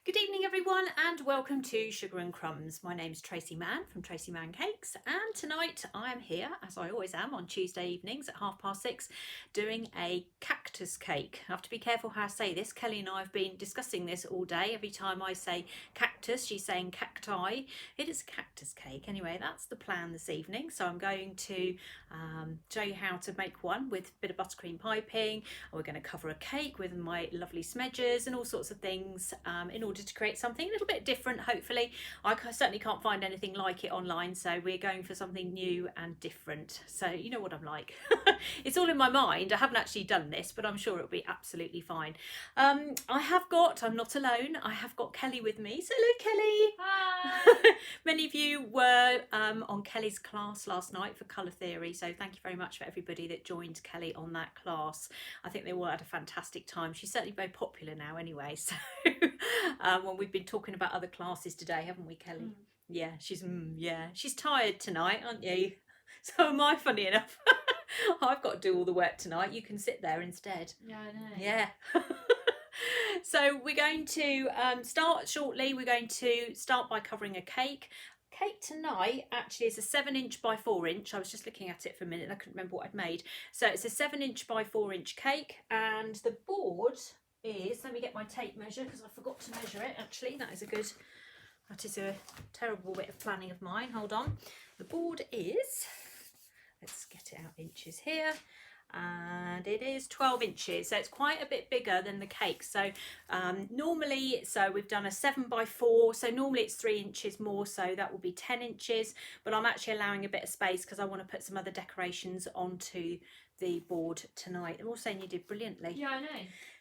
Good evening everyone and welcome to Sugar and Crumbs. My name's Tracy Mann from Tracy Mann Cakes, and tonight I am here, as I always am on Tuesday evenings at 6:30, doing a cactus cake. I have to be careful how I say this. Kelly and I have been discussing this all day. Every time I say cactus, she's saying cacti. It is a cactus cake. Anyway, that's the plan this evening. So I'm going to show you how to make one with a bit of buttercream piping. We're going to cover a cake with my lovely smedges and all sorts of things in order to create something a little bit different. Hopefully, I certainly can't find anything like it online, so we're going for something new and different. So you know what I'm like. It's all in my mind. I haven't actually done this, but I'm sure it'll be absolutely fine. I'm not alone. I have got Kelly with me. So hello, Kelly. Hi. Many of you were on Kelly's class last night for colour theory, so thank you very much for everybody that joined Kelly on that class. I think they all had a fantastic time. She's certainly very popular now anyway, so when we've been talking about other classes today, haven't we, Kelly? Yeah, she's tired tonight, aren't you? So am I, funny enough. I've got to do all the work tonight. You can sit there instead. Yeah, I know. Yeah. So we're going to start shortly. We're going to start by covering a cake. Cake tonight actually is a 7" by 4". I was just looking at it for a minute and I couldn't remember what I'd made. So it's a 7" by 4" cake, and the board is, let me get my tape measure because I forgot to measure it actually. That is a terrible bit of planning of mine. Hold on. The board is, let's get it out inches here, and it is 12 inches, so it's quite a bit bigger than the cake. So normally, so we've done a 7 by 4, so normally it's 3 inches more, so that will be 10 inches, but I'm actually allowing a bit of space because I want to put some other decorations onto the board tonight. I'm all saying you did brilliantly. Yeah, I know.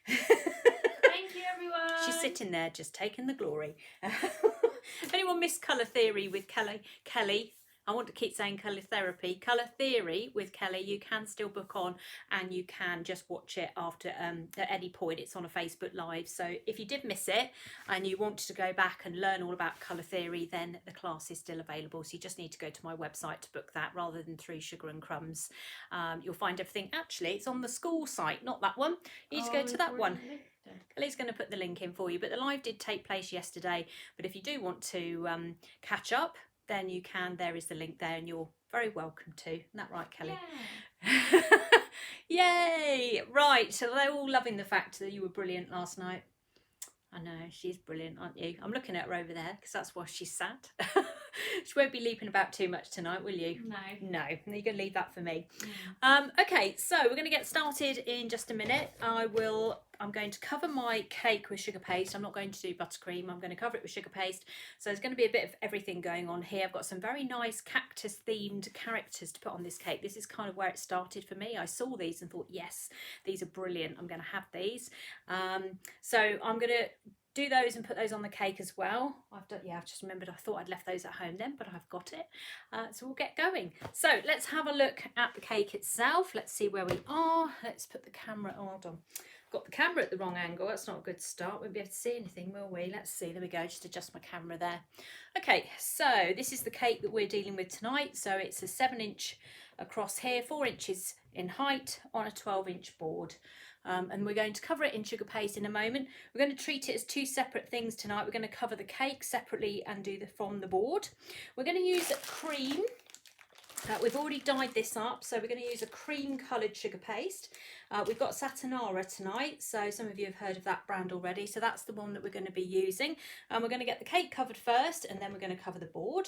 Thank you, everyone. She's sitting there just taking the glory. If anyone missed colour theory with Kelly, I want to keep saying colour therapy. Colour theory with Kelly, you can still book on and you can just watch it after at any point. It's on a Facebook Live. So if you did miss it and you wanted to go back and learn all about colour theory, then the class is still available. So you just need to go to my website to book that rather than through Sugar and Crumbs. You'll find everything. Actually, it's on the school site, not that one. You need to go to that one. Kelly's going to put the link in for you. But the live did take place yesterday. But if you do want to catch up, then you can. There is the link there and you're very welcome to. Isn't that right, Kelly? Yeah. Yay! Right, so they're all loving the fact that you were brilliant last night. I know, she's brilliant, aren't you? I'm looking at her over there because that's why she's sat. She won't be leaping about too much tonight, will you? No. No, you're going to leave that for me. Okay, so we're going to get started in just a minute. I'm going to cover my cake with sugar paste. I'm not going to do buttercream. I'm going to cover it with sugar paste. So there's going to be a bit of everything going on here. I've got some very nice cactus themed characters to put on this cake. This is kind of where it started for me. I saw these and thought, yes, these are brilliant. I'm going to have these. So I'm going to do those and put those on the cake as well. I've just remembered, I thought I'd left those at home then, but I've got it. So we'll get going. So let's have a look at the cake itself. Let's see where we are. Let's put the camera, hold on. Got the camera at the wrong angle. That's not a good start. We'll be able to see anything, will we? Let's see. There we go. Just adjust my camera there. Okay, so this is the cake that we're dealing with tonight. So it's a 7" across here, 4 inches in height on a 12" board. And we're going to cover it in sugar paste in a moment. We're going to treat it as two separate things tonight. We're going to cover the cake separately and do from the board. We're going to use cream. We've already dyed this up, so we're going to use a cream coloured sugar paste. We've got Satanara tonight, so some of you have heard of that brand already, so that's the one that we're going to be using. And we're going to get the cake covered first, and then we're going to cover the board.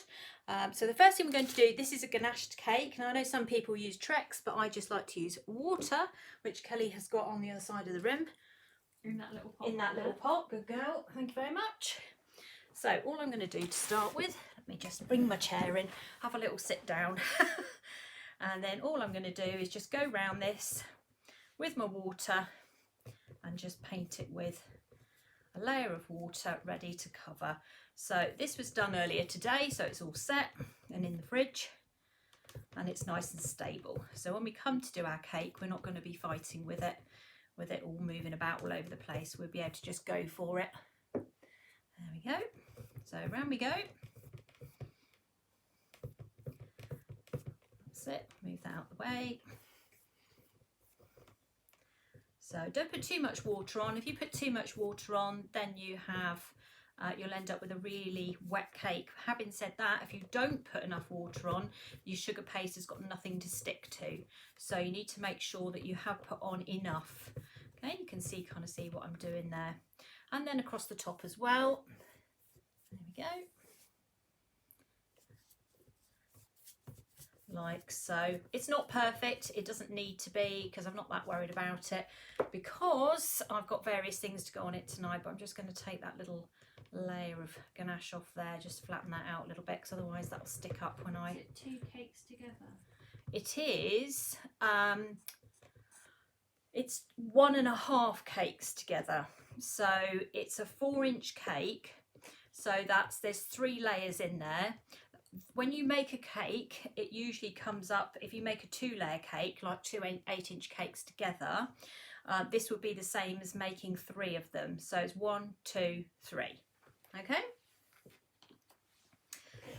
So the first thing we're going to do, this is a ganached cake. Now I know some people use Trex, but I just like to use water, which Kelly has got on the other side of the room. In that little pot. In that little pot, good girl, thank you very much. So all I'm going to do to start with, let me just bring my chair in, have a little sit down. And then all I'm going to do is just go round this with my water and just paint it with a layer of water ready to cover. So this was done earlier today, so it's all set and in the fridge and it's nice and stable. So when we come to do our cake, we're not going to be fighting with it all moving about all over the place. We'll be able to just go for it. There we go. So round we go. That's it. Move that out the way. So don't put too much water on. If you put too much water on, then you have you'll end up with a really wet cake. Having said that, if you don't put enough water on, your sugar paste has got nothing to stick to. So you need to make sure that you have put on enough. Okay, you can see what I'm doing there. And then across the top as well. There we go. Like so. It's not perfect, it doesn't need to be, because I'm not that worried about it, because I've got various things to go on it tonight. But I'm just going to take that little layer of ganache off there, just flatten that out a little bit, because otherwise that'll stick up when I... Is it 2 cakes together? It is, it's 1.5 cakes together. So it's a 4-inch cake, so there's 3 layers in there. When you make a cake, it usually comes up, if you make a 2-layer cake, like 2 8-inch cakes together, this would be the same as making 3 of them. So it's 1, 2, 3. Okay?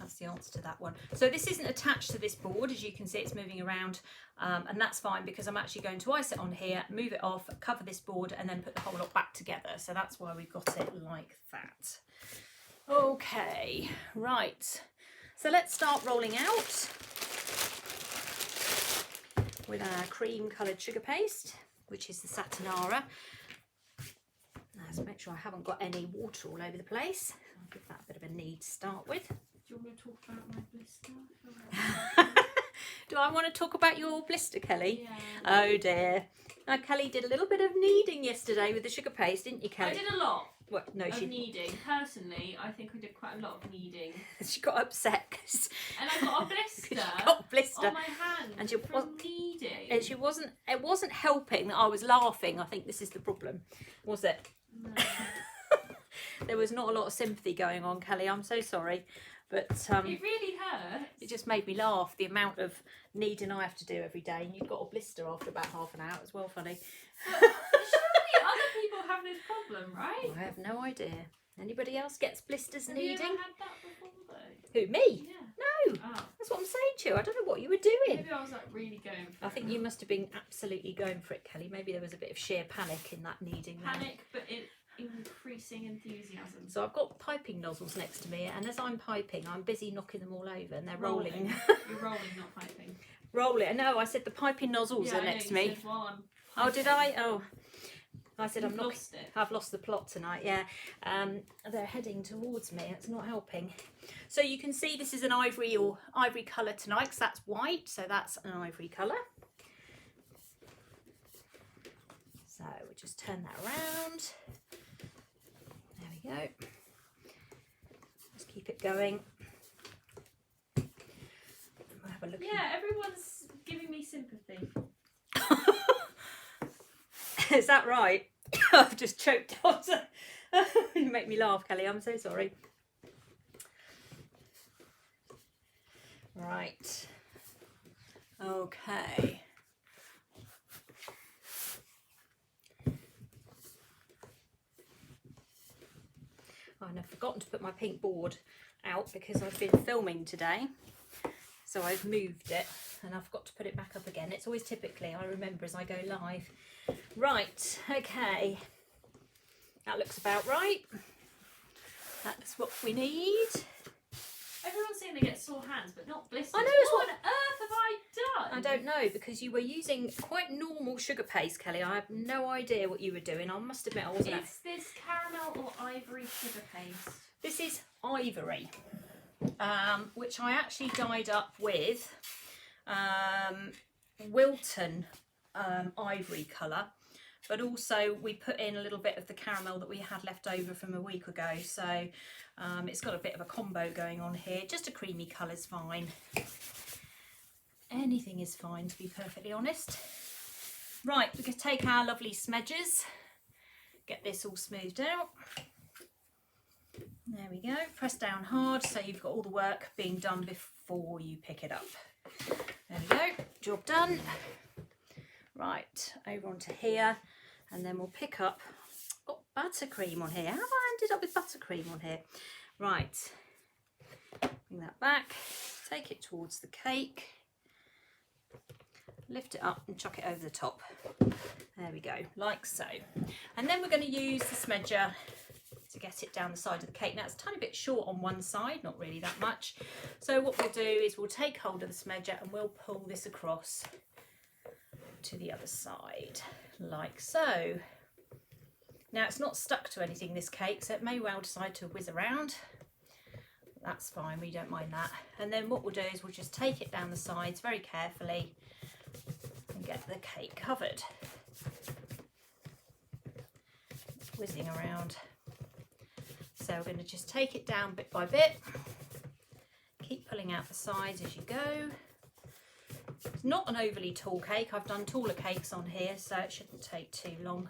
That's the answer to that one. So this isn't attached to this board. As you can see, it's moving around, and that's fine because I'm actually going to ice it on here, move it off, cover this board, and then put the whole lot back together. So that's why we've got it like that. Okay, right. So let's start rolling out with our cream coloured sugar paste, which is the Satinara. Let's make sure I haven't got any water all over the place. I'll give that a bit of a knead to start with. Do you want me to talk about my blister? Do I want to talk about your blister, Kelly? Yeah. Oh dear. Now, Kelly did a little bit of kneading yesterday with the sugar paste, didn't you, Kelly? I did a lot What? No, of she kneading. Personally, I think I did quite a lot of kneading. she got upset because And I got a blister she got a blister. on my hand And she from kneading. And it wasn't helping that I was laughing. I think this is the problem, was it? No. There was not a lot of sympathy going on, Kelly. I'm so sorry. But It really hurts. it just made me laugh, the amount of kneading I have to do every day. And you've got a blister after about half an hour. It was well funny. But surely other people have this problem, right? I have no idea. Anybody else gets blisters Have you kneading? ever had that before, though? Who, me? Yeah. No. Oh. That's what I'm saying to you. I don't know what you were doing. Maybe I was like really going for I it. think you must have been absolutely going for it, Kelly. Maybe there was a bit of sheer panic in that kneading there. Panic, but increasing enthusiasm. So I've got piping nozzles next to me, and as I'm piping, I'm busy knocking them all over, and they're rolling. You're rolling, not piping. Rolling. No, I said the piping nozzles Yeah, are I know, next to you me. said while I'm Oh, did I? Oh, I said You've I'm not. lost it. I've lost the plot tonight. Yeah, they're heading towards me. It's not helping. So you can see this is an ivory colour tonight, because that's white. So that's an ivory colour. So we'll just turn that around. There we go. Let's keep it going. We'll have a look. Yeah, everyone's giving me sympathy. Is that right? I've just choked on. You make me laugh, Kelly. I'm so sorry. Right. Okay. Oh, and I've forgotten to put my pink board out because I've been filming today. So I've moved it and I've got to put it back up again. It's always typically, I remember as I go live. Right, okay. That looks about right. That's what we need. Everyone's saying they get sore hands, but not blisters. I know, it's What on earth have I done? I don't know, because you were using quite normal sugar paste, Kelly. I have no idea what you were doing. I must admit I wasn't. Is this caramel or ivory sugar paste? This is ivory, which I actually dyed up with Wilton ivory colour, but also we put in a little bit of the caramel that we had left over from a week ago. So it's got a bit of a combo going on here. Just a creamy colour's fine. Anything is fine, to be perfectly honest. Right, we can take our lovely smedges, get this all smoothed out. There we go, press down hard so you've got all the work being done before you pick it up. There we go, job done. Right, over onto here, and then we'll pick up, got buttercream on here. How have I ended up with buttercream on here? Right, bring that back, take it towards the cake, lift it up and chuck it over the top. There we go, like so. And then we're going to use the smedger to get it down the side of the cake. Now it's a tiny bit short on one side, not really that much. So what we'll do is we'll take hold of the smedger and we'll pull this across to the other side, like so. Now it's not stuck to anything, this cake, so it may well decide to whiz around. That's fine, we don't mind that. And then what we'll do is we'll just take it down the sides very carefully and get the cake covered. It's whizzing around. So we're going to just take it down bit by bit. Keep pulling out the sides as you go. It's not an overly tall cake. I've done taller cakes on here, so it shouldn't take too long.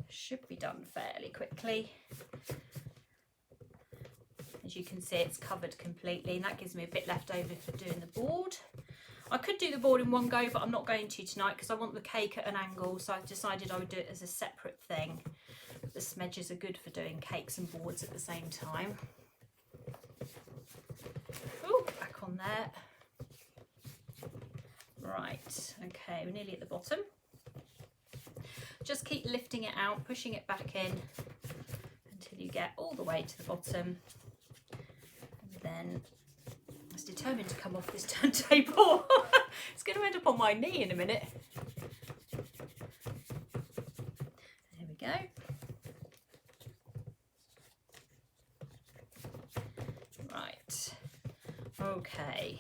Should be done fairly quickly. As you can see, it's covered completely, and that gives me a bit left over for doing the board. I could do the board in one go, but I'm not going to tonight because I want the cake at an angle, so I've decided I would do it as a separate thing. The smedgers are good for doing cakes and boards at the same time. Oh, back on there. Right, okay, we're nearly at the bottom. Just keep lifting it out, pushing it back in until you get all the way to the bottom. And then it's determined to come off this turntable. It's going to end up on my knee in a minute. There we go. Right, okay.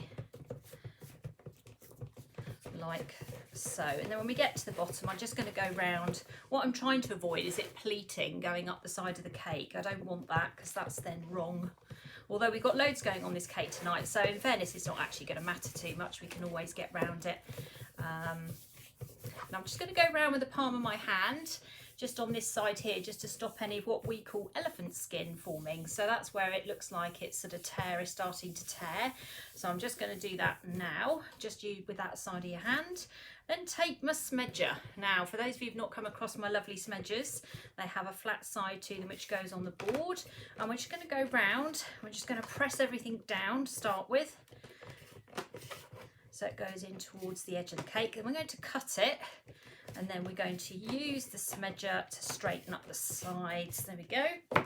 Like so. And then when we get to the bottom, I'm just going to go round. What I'm trying to avoid is it pleating going up the side of the cake. I don't want that because that's then wrong. Although we've got loads going on this cake tonight, so in fairness it's not actually going to matter too much. We can always get round it. And I'm just going to go around with the palm of my hand just on this side here, just to stop any of what we call elephant skin forming. So that's where it looks like it's sort of starting to tear. So I'm just going to do that now, just you with that side of your hand, and take my smedger. Now, for those of you who've not come across my lovely smedgers, they have a flat side to them which goes on the board, and we're just going to go round. We're just going to press everything down to start with, so it goes in towards the edge of the cake, and we're going to cut it. And then we're going to use the smedger to straighten up the sides. There we go.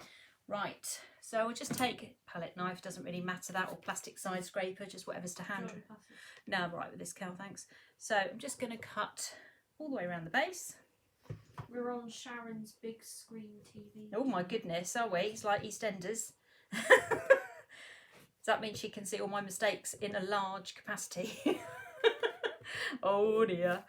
Right, so we'll just take a palette knife, doesn't really matter that, or plastic side scraper, just whatever's to hand. No, I'm all right with this, Cal, thanks. So I'm just going to cut all the way around the base. We're on Sharon's big screen TV. Oh my goodness, are we? It's like EastEnders. Does that mean she can see all my mistakes in a large capacity? Oh dear.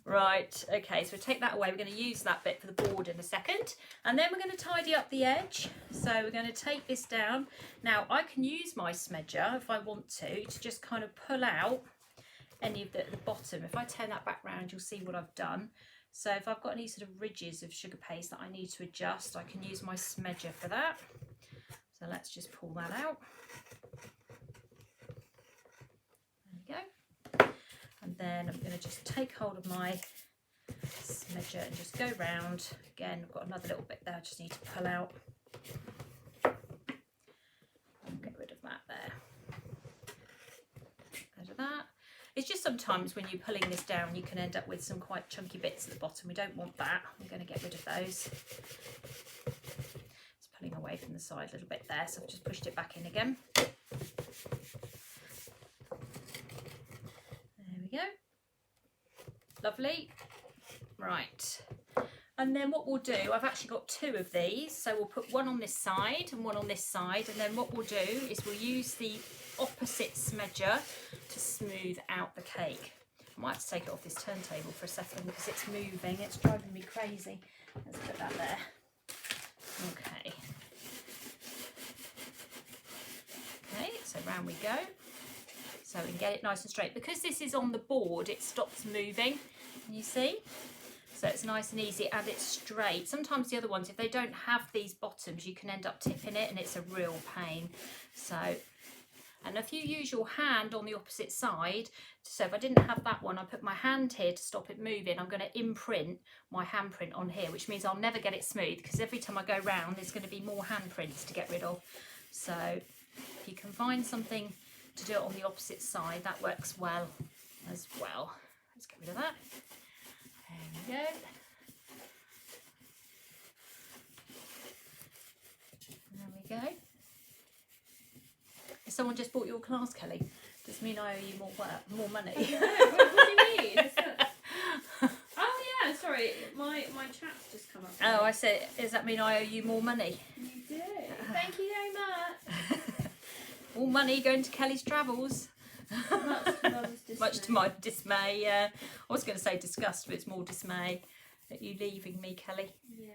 Right, okay, so we'll take that away. We're going to use that bit for the board in a second, and then we're going to tidy up the edge. So we're going to take this down. Now I can use my smedger if I want to just kind of pull out any of the bottom. If I turn that back round, you'll see what I've done. So if I've got any sort of ridges of sugar paste that I need to adjust, I can use my smedger for that. So let's just pull that out. There we go. And then I'm going to just take hold of my smedger and just go round. Again, I've got another little bit there I just need to pull out. And get rid of that there. Rid of that. It's just sometimes when you're pulling this down, you can end up with some quite chunky bits at the bottom. We don't want that. I'm going to get rid of those. It's pulling away from the side a little bit there, so I've just pushed it back in again. Go. Lovely. Right, and then what we'll do, I've actually got two of these, so we'll put one on this side and one on this side, and then what we'll do is we'll use the opposite smedger to smooth out the cake. I might have to take it off this turntable for a second because it's moving, it's driving me crazy. Let's put that there. Okay, so round we go. So we can get it nice and straight. Because this is on the board, it stops moving, you see? So it's nice and easy and it's straight. Sometimes the other ones, if they don't have these bottoms, you can end up tipping it and it's a real pain. So, and if you use your hand on the opposite side, so if I didn't have that one, I put my hand here to stop it moving. I'm going to imprint my handprint on here, which means I'll never get it smooth because every time I go round, there's going to be more handprints to get rid of. So if you can find something to do it on the opposite side, that works well as well. Let's get rid of that. There we go. go. Has someone just bought your class, Kelly? Does mean I owe you more money? I don't know. What do you mean? Oh yeah, sorry. My chat's just come up. Oh, I said, does that mean I owe you more money? You do. Thank you very much. More money going to Kelly's travels. Much to Mum's dismay. Much to my dismay, yeah. I was going to say disgust, but it's more dismay at you leaving me, Kelly. Yeah.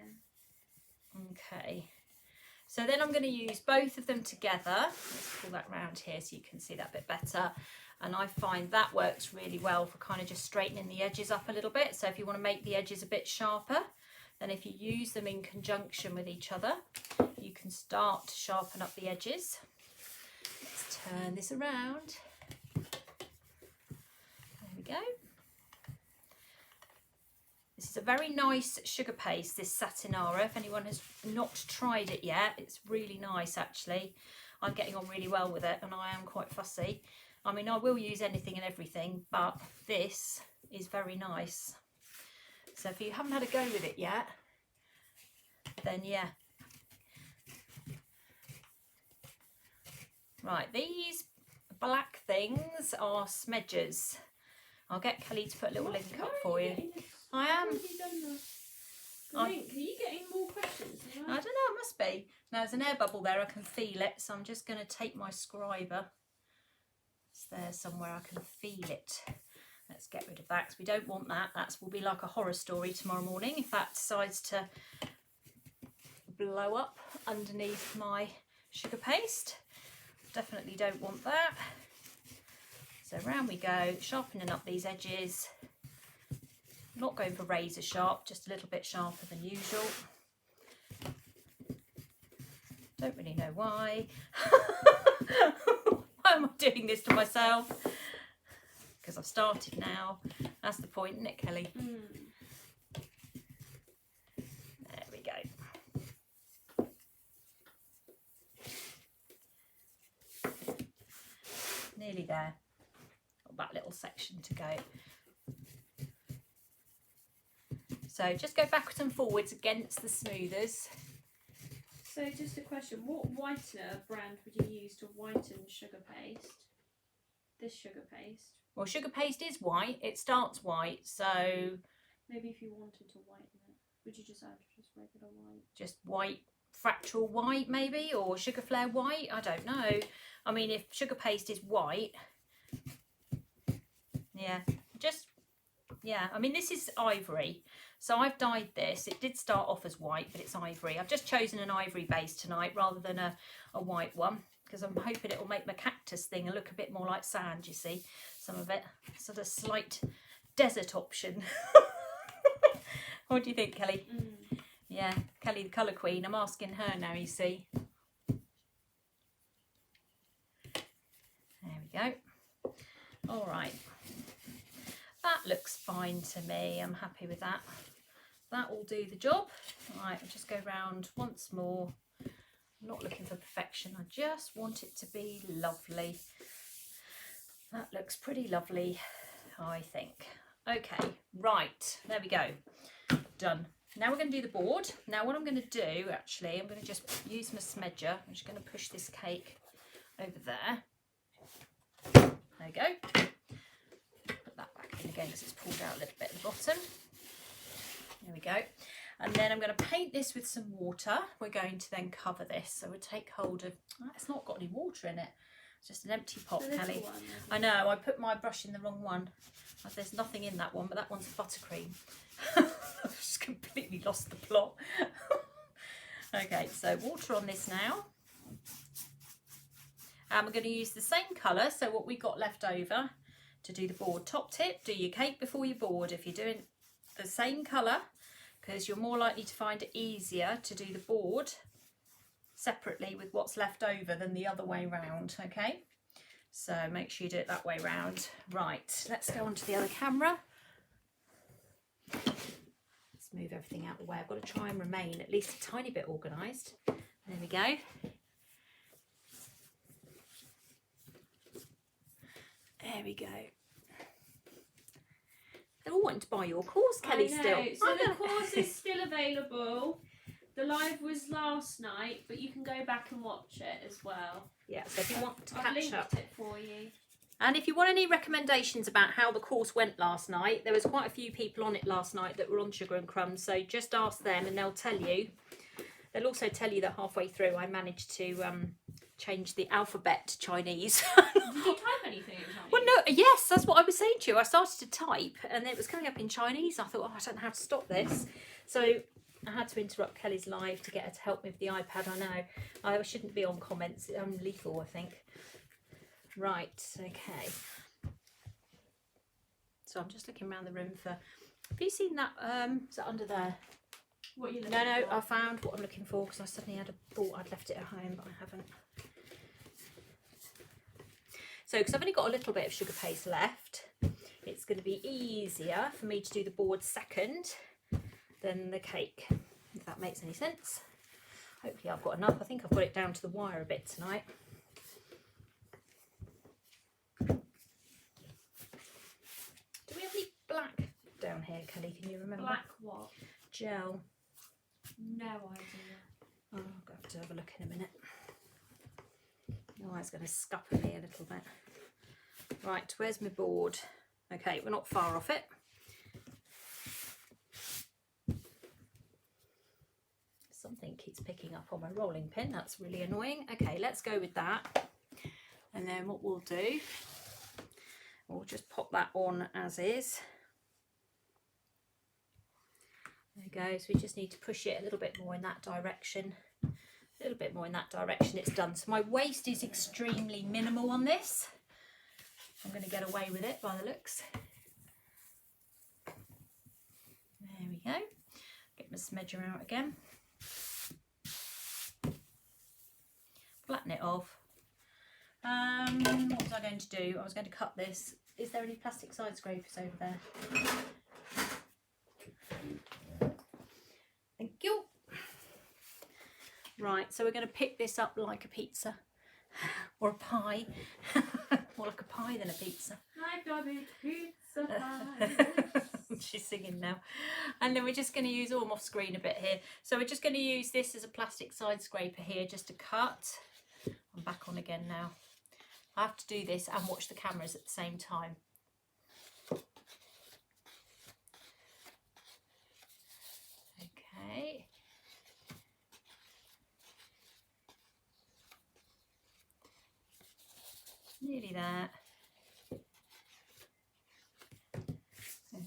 Okay. So then I'm going to use both of them together. Let's pull that round here so you can see that a bit better. And I find that works really well for kind of just straightening the edges up a little bit. So if you want to make the edges a bit sharper, then if you use them in conjunction with each other, you can start to sharpen up the edges. Let's turn this around. There we go. This is a very nice sugar paste, this Satinara. If anyone has not tried it yet, it's really nice actually. I'm getting on really well with it and I am quite fussy. I mean, I will use anything and everything, but this is very nice. So if you haven't had a go with it yet, then yeah. Right, these black things are smedgers. I'll get Kelly to put a little link up for you. I am. Have you done the link? Are you getting more questions? I don't know, it must be. Now there's an air bubble there, I can feel it, so I'm just going to take my scriber. It's there somewhere, I can feel it. Let's get rid of that because we don't want that. That will be like a horror story tomorrow morning if that decides to blow up underneath my sugar paste. Definitely don't want that. So round we go, sharpening up these edges. Not going for razor sharp, just a little bit sharper than usual. Don't really know why. Why am I doing this to myself? Because I've started now. That's the point, isn't it, Kelly? There we go. Nearly there. Got that little section to go. So just go backwards and forwards against the smoothers. So just a question, what whitener brand would you use to whiten sugar paste? This sugar paste? Well, sugar paste is white, it starts white, so... Maybe if you wanted to whiten it, would you just add just regular white? Just white, fractal white maybe, or sugar flare white, I don't know. I mean, if sugar paste is white, yeah, just, yeah, I mean, this is ivory. So I've dyed this. It did start off as white, but it's ivory. I've just chosen an ivory base tonight rather than a white one because I'm hoping it will make my cactus thing look a bit more like sand, you see. Some of it. Sort of slight desert option. What do you think, Kelly? Yeah, Kelly the colour queen. I'm asking her now, you see. There we go. All right. That looks fine to me. I'm happy with that. That will do the job. Right, I'll just go round once more. I'm not looking for perfection. I just want it to be lovely. That looks pretty lovely, I think. Okay, right, there we go. Done. Now we're going to do the board. Now what I'm going to do, actually, I'm going to just use my smedger. I'm just going to push this cake over there. There we go. Put that back in again because it's pulled out a little bit at the bottom. There we go. And then I'm going to paint this with some water. We're going to then cover this. So we'll take hold of... Oh, it's not got any water in it. It's just an empty pot, Kelly. I know, I put my brush in the wrong one. There's nothing in that one, but that one's buttercream. I've just completely lost the plot. Okay, so water on this now. And we're going to use the same colour, so what we got left over to do the board. Top tip, do your cake before your board. If you're doing the same colour, because you're more likely to find it easier to do the board separately with what's left over than the other way round, okay? So make sure you do it that way round. Right, let's go on to the other camera. Let's move everything out of the way. I've got to try and remain at least a tiny bit organised. There we go. There we go. They're all wanting to buy your course, Kelly, still. So the course is still available. The live was last night, but you can go back and watch it as well. Yeah, so if you want to I've catch linked up. it for you. And if you want any recommendations about how the course went last night, there was quite a few people on it last night that were on Sugar and Crumbs, so just ask them and they'll tell you. They'll also tell you that halfway through I managed to change the alphabet to Chinese. Did you type anything in Chinese? Well, no, yes, that's what I was saying to you. I started to type and it was coming up in Chinese. I thought, oh, I don't know how to stop this. So I had to interrupt Kelly's live to get her to help me with the iPad. I know. I shouldn't be on comments. I'm lethal, I think. Right, okay. So I'm just looking around the room for... Have you seen that? Is that under there? What are you looking No, for? I found what I'm looking for because I suddenly had a thought I'd left it at home, but I haven't. So, because I've only got a little bit of sugar paste left, it's going to be easier for me to do the board second than the cake, if that makes any sense. Hopefully I've got enough. I think I've got it down to the wire a bit tonight. Do we have any black down here, Kelly? Can you remember? Black what? Gel. No idea. Oh, I'll have to have a look in a minute. Oh, it's going to scupper me a little bit. Right, where's my board? Okay, we're not far off it. Something keeps picking up on my rolling pin. That's really annoying. Okay, let's go with that. And then what we'll do, we'll just pop that on as is. There we go. So we just need to push it a little bit more in that direction. A little bit more in that direction. It's done. So my waste is extremely minimal on this. I'm going to get away with it by the looks. There we go. Get my smedger out again. Flatten it off. What was I going to do? I was going to cut this. Is there any plastic side scrapers over there? Thank you. Right, so we're going to pick this up like a pizza or a pie. More like a pie than a pizza. I've got a pizza pie. She's singing now. And then we're just going to use, I'm off screen a bit here. So we're just going to use this as a plastic side scraper here just to cut. I'm back on again now. I have to do this and watch the cameras at the same time. Okay. Nearly there.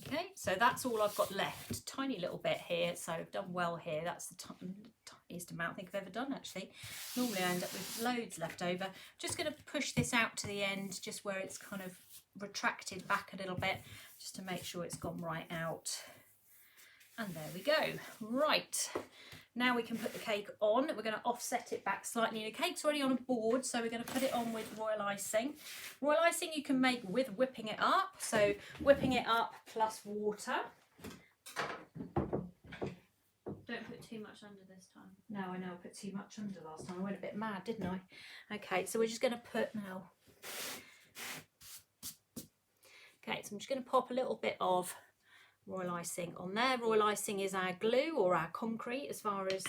Okay, so that's all I've got left. Tiny little bit here, so I've done well here. That's the tiniest amount I think I've ever done actually. Normally I end up with loads left over. Just going to push this out to the end, just where it's kind of retracted back a little bit, just to make sure it's gone right out. And there we go. Right, now we can put the cake on. We're going to offset it back slightly. The cake's already on a board, so we're going to put it on with royal icing. Royal icing you can make with whipping it up. So whipping it up plus water. Don't put too much under this time. No, I know I put too much under last time. I went a bit mad, didn't I? Okay, so we're just going to put now. Okay, so I'm just going to pop a little bit of royal icing on there. Royal icing is our glue or our concrete as far as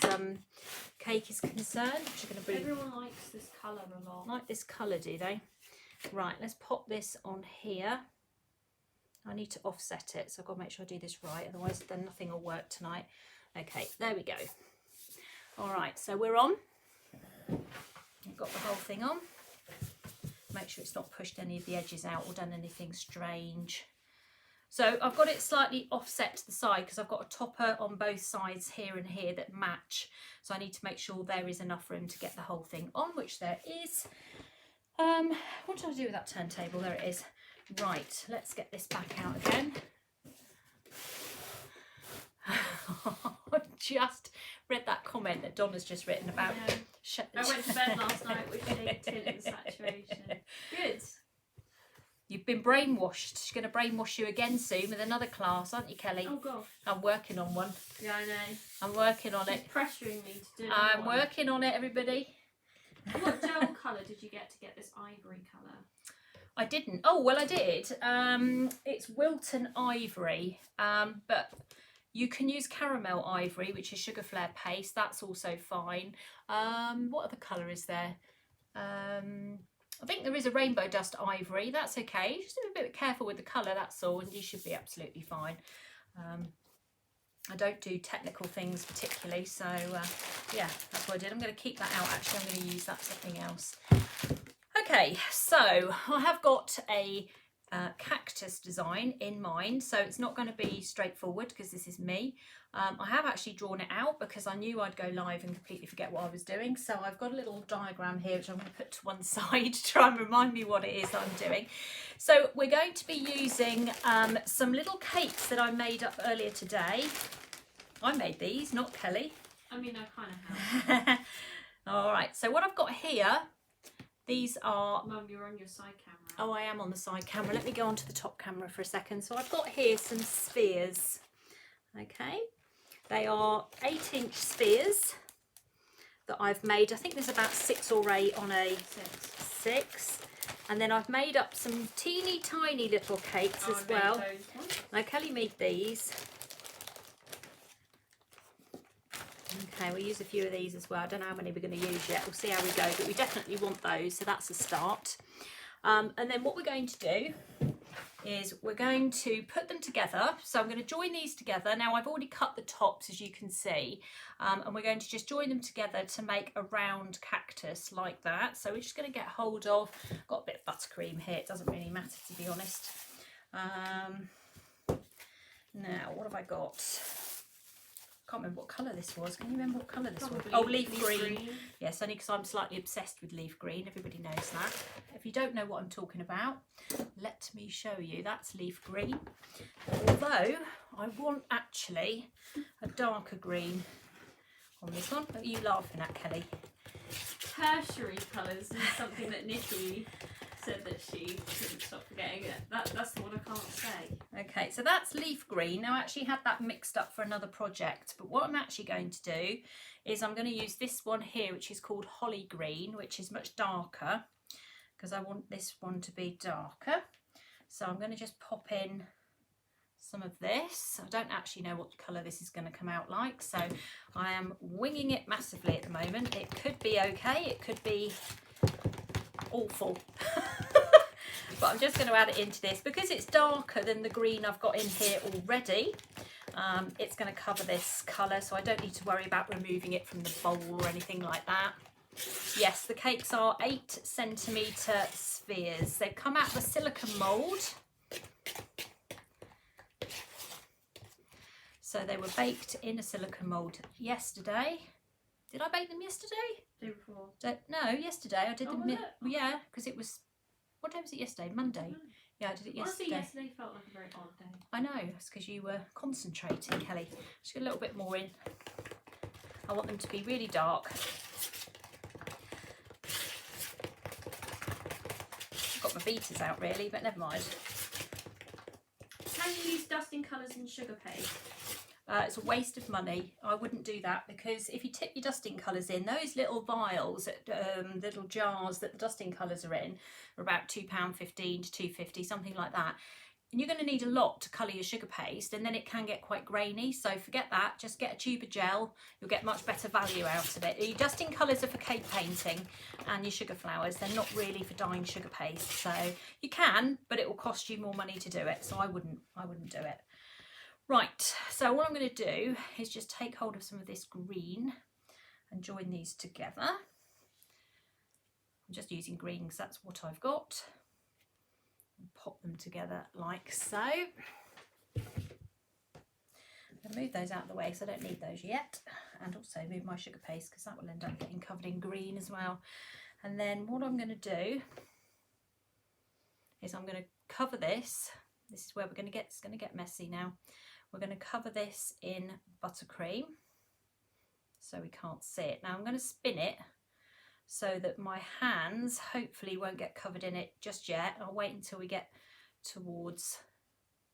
cake is concerned. Which are going to be Everyone likes this colour a lot. like this colour, do they? Right, let's pop this on here. I need to offset it, so I've got to make sure I do this right, otherwise then nothing will work tonight. Okay, there we go. All right, so we're on. I've got the whole thing on. Make sure it's not pushed any of the edges out or done anything strange. So I've got it slightly offset to the side because I've got a topper on both sides here and here that match. So I need to make sure there is enough room to get the whole thing on, which there is. What did I do with that turntable? There it is. Right, let's get this back out again. I just read that comment that Donna's just written about. I went to bed last night with shade tint and saturation. Good. You've been brainwashed. She's going to brainwash you again soon with another class, aren't you, Kelly? Oh gosh. I'm working on one. Yeah, I know. I'm working on She's it. pressuring me to do it. I'm working on it, everybody. What gel colour did you get this ivory colour? I didn't. Oh, well, I did. It's Wilton Ivory, but You can use caramel ivory, which is sugar flare paste. That's also fine. What other colour is there? I think there is a rainbow dust ivory. That's okay. Just be a bit careful with the colour, that's all, and you should be absolutely fine. I don't do technical things particularly, so yeah, that's what I did. I'm going to keep that out. Actually, I'm going to use that for something else. Okay, so I have got a cactus design in mind, so it's not going to be straightforward because this is me. I have actually drawn it out because I knew I'd go live and completely forget what I was doing, so I've got a little diagram here which I'm going to put to one side to try and remind me what it is that I'm doing. So we're going to be using some little cakes that I made up earlier today. I made these, not Kelly. I mean, I kind of have. All right, so what I've got here, these are... Mum, you're on your side camera. Oh, I am on the side camera. Let me go onto the top camera for a second. So I've got here some spheres. Okay, they are 8-inch spheres that I've made. I think there's about 6 or 8 on a 6. And then I've made up some teeny tiny little cakes as well. Now Kelly made these. Okay, we'll use a few of these as well. I don't know how many we're going to use yet. We'll see how we go, but we definitely want those, so that's a start. And then what we're going to do is we're going to put them together. So I'm going to join these together. Now I've already cut the tops, as you can see, and we're going to just join them together to make a round cactus like that. So we're just going to get hold of, got a bit of buttercream here, it doesn't really matter to be honest. Now what have I got? Can't remember what colour this was. Can you remember what colour this was? Oh, leaf green. Yes, only because I'm slightly obsessed with leaf green. Everybody knows that. If you don't know what I'm talking about, let me show you. That's leaf green. Although I want actually a darker green on this one. What are you laughing at, Kelly? Tertiary colours is something that Nikki said that she couldn't stop forgetting it. That's the one I can't say. Okay, so that's leaf green. Now I actually had that mixed up for another project, but what I'm actually going to do is I'm going to use this one here, which is called holly green, which is much darker because I want this one to be darker. So I'm going to just pop in some of this. I don't actually know what colour this is going to come out like, so I am winging it massively at the moment. It could be okay, it could be awful. But I'm just going to add it into this because it's darker than the green I've got in here already. It's going to cover this colour, so I don't need to worry about removing it from the bowl or anything like that. Yes, the cakes are 8cm spheres. They've come out of a silicone mould. So they were baked in a silicone mould yesterday. Did I bake them yesterday? Day before. No, yesterday. I did them. Was it? Yeah, because it was. What day was it yesterday? Monday. Yeah, I did it yesterday. Honestly, yesterday felt like a very odd day. I know. It's because you were concentrating, Kelly. Just get a little bit more in. I want them to be really dark. I've got my beaters out really, but never mind. Can you use dusting colours in sugar paste? It's a waste of money. I wouldn't do that because if you tip your dusting colours in, those little vials, little jars that the dusting colours are in are about £2.15 to £2.50, something like that. And you're going to need a lot to colour your sugar paste, and then it can get quite grainy. So forget that. Just get a tube of gel. You'll get much better value out of it. Your dusting colours are for cake painting, and your sugar flowers, they're not really for dyeing sugar paste. So you can, but it will cost you more money to do it. So I wouldn't do it. Right, so what I'm going to do is just take hold of some of this green and join these together. I'm just using green because that's what I've got. And pop them together like so. I'm going to move those out of the way because I don't need those yet. And also move my sugar paste because that will end up getting covered in green as well. And then what I'm going to do is I'm going to cover this. This is where we're going to get, it's going to get messy now. We're going to cover this in buttercream so we can't see it. Now I'm going to spin it so that my hands hopefully won't get covered in it just yet. I'll wait until we get towards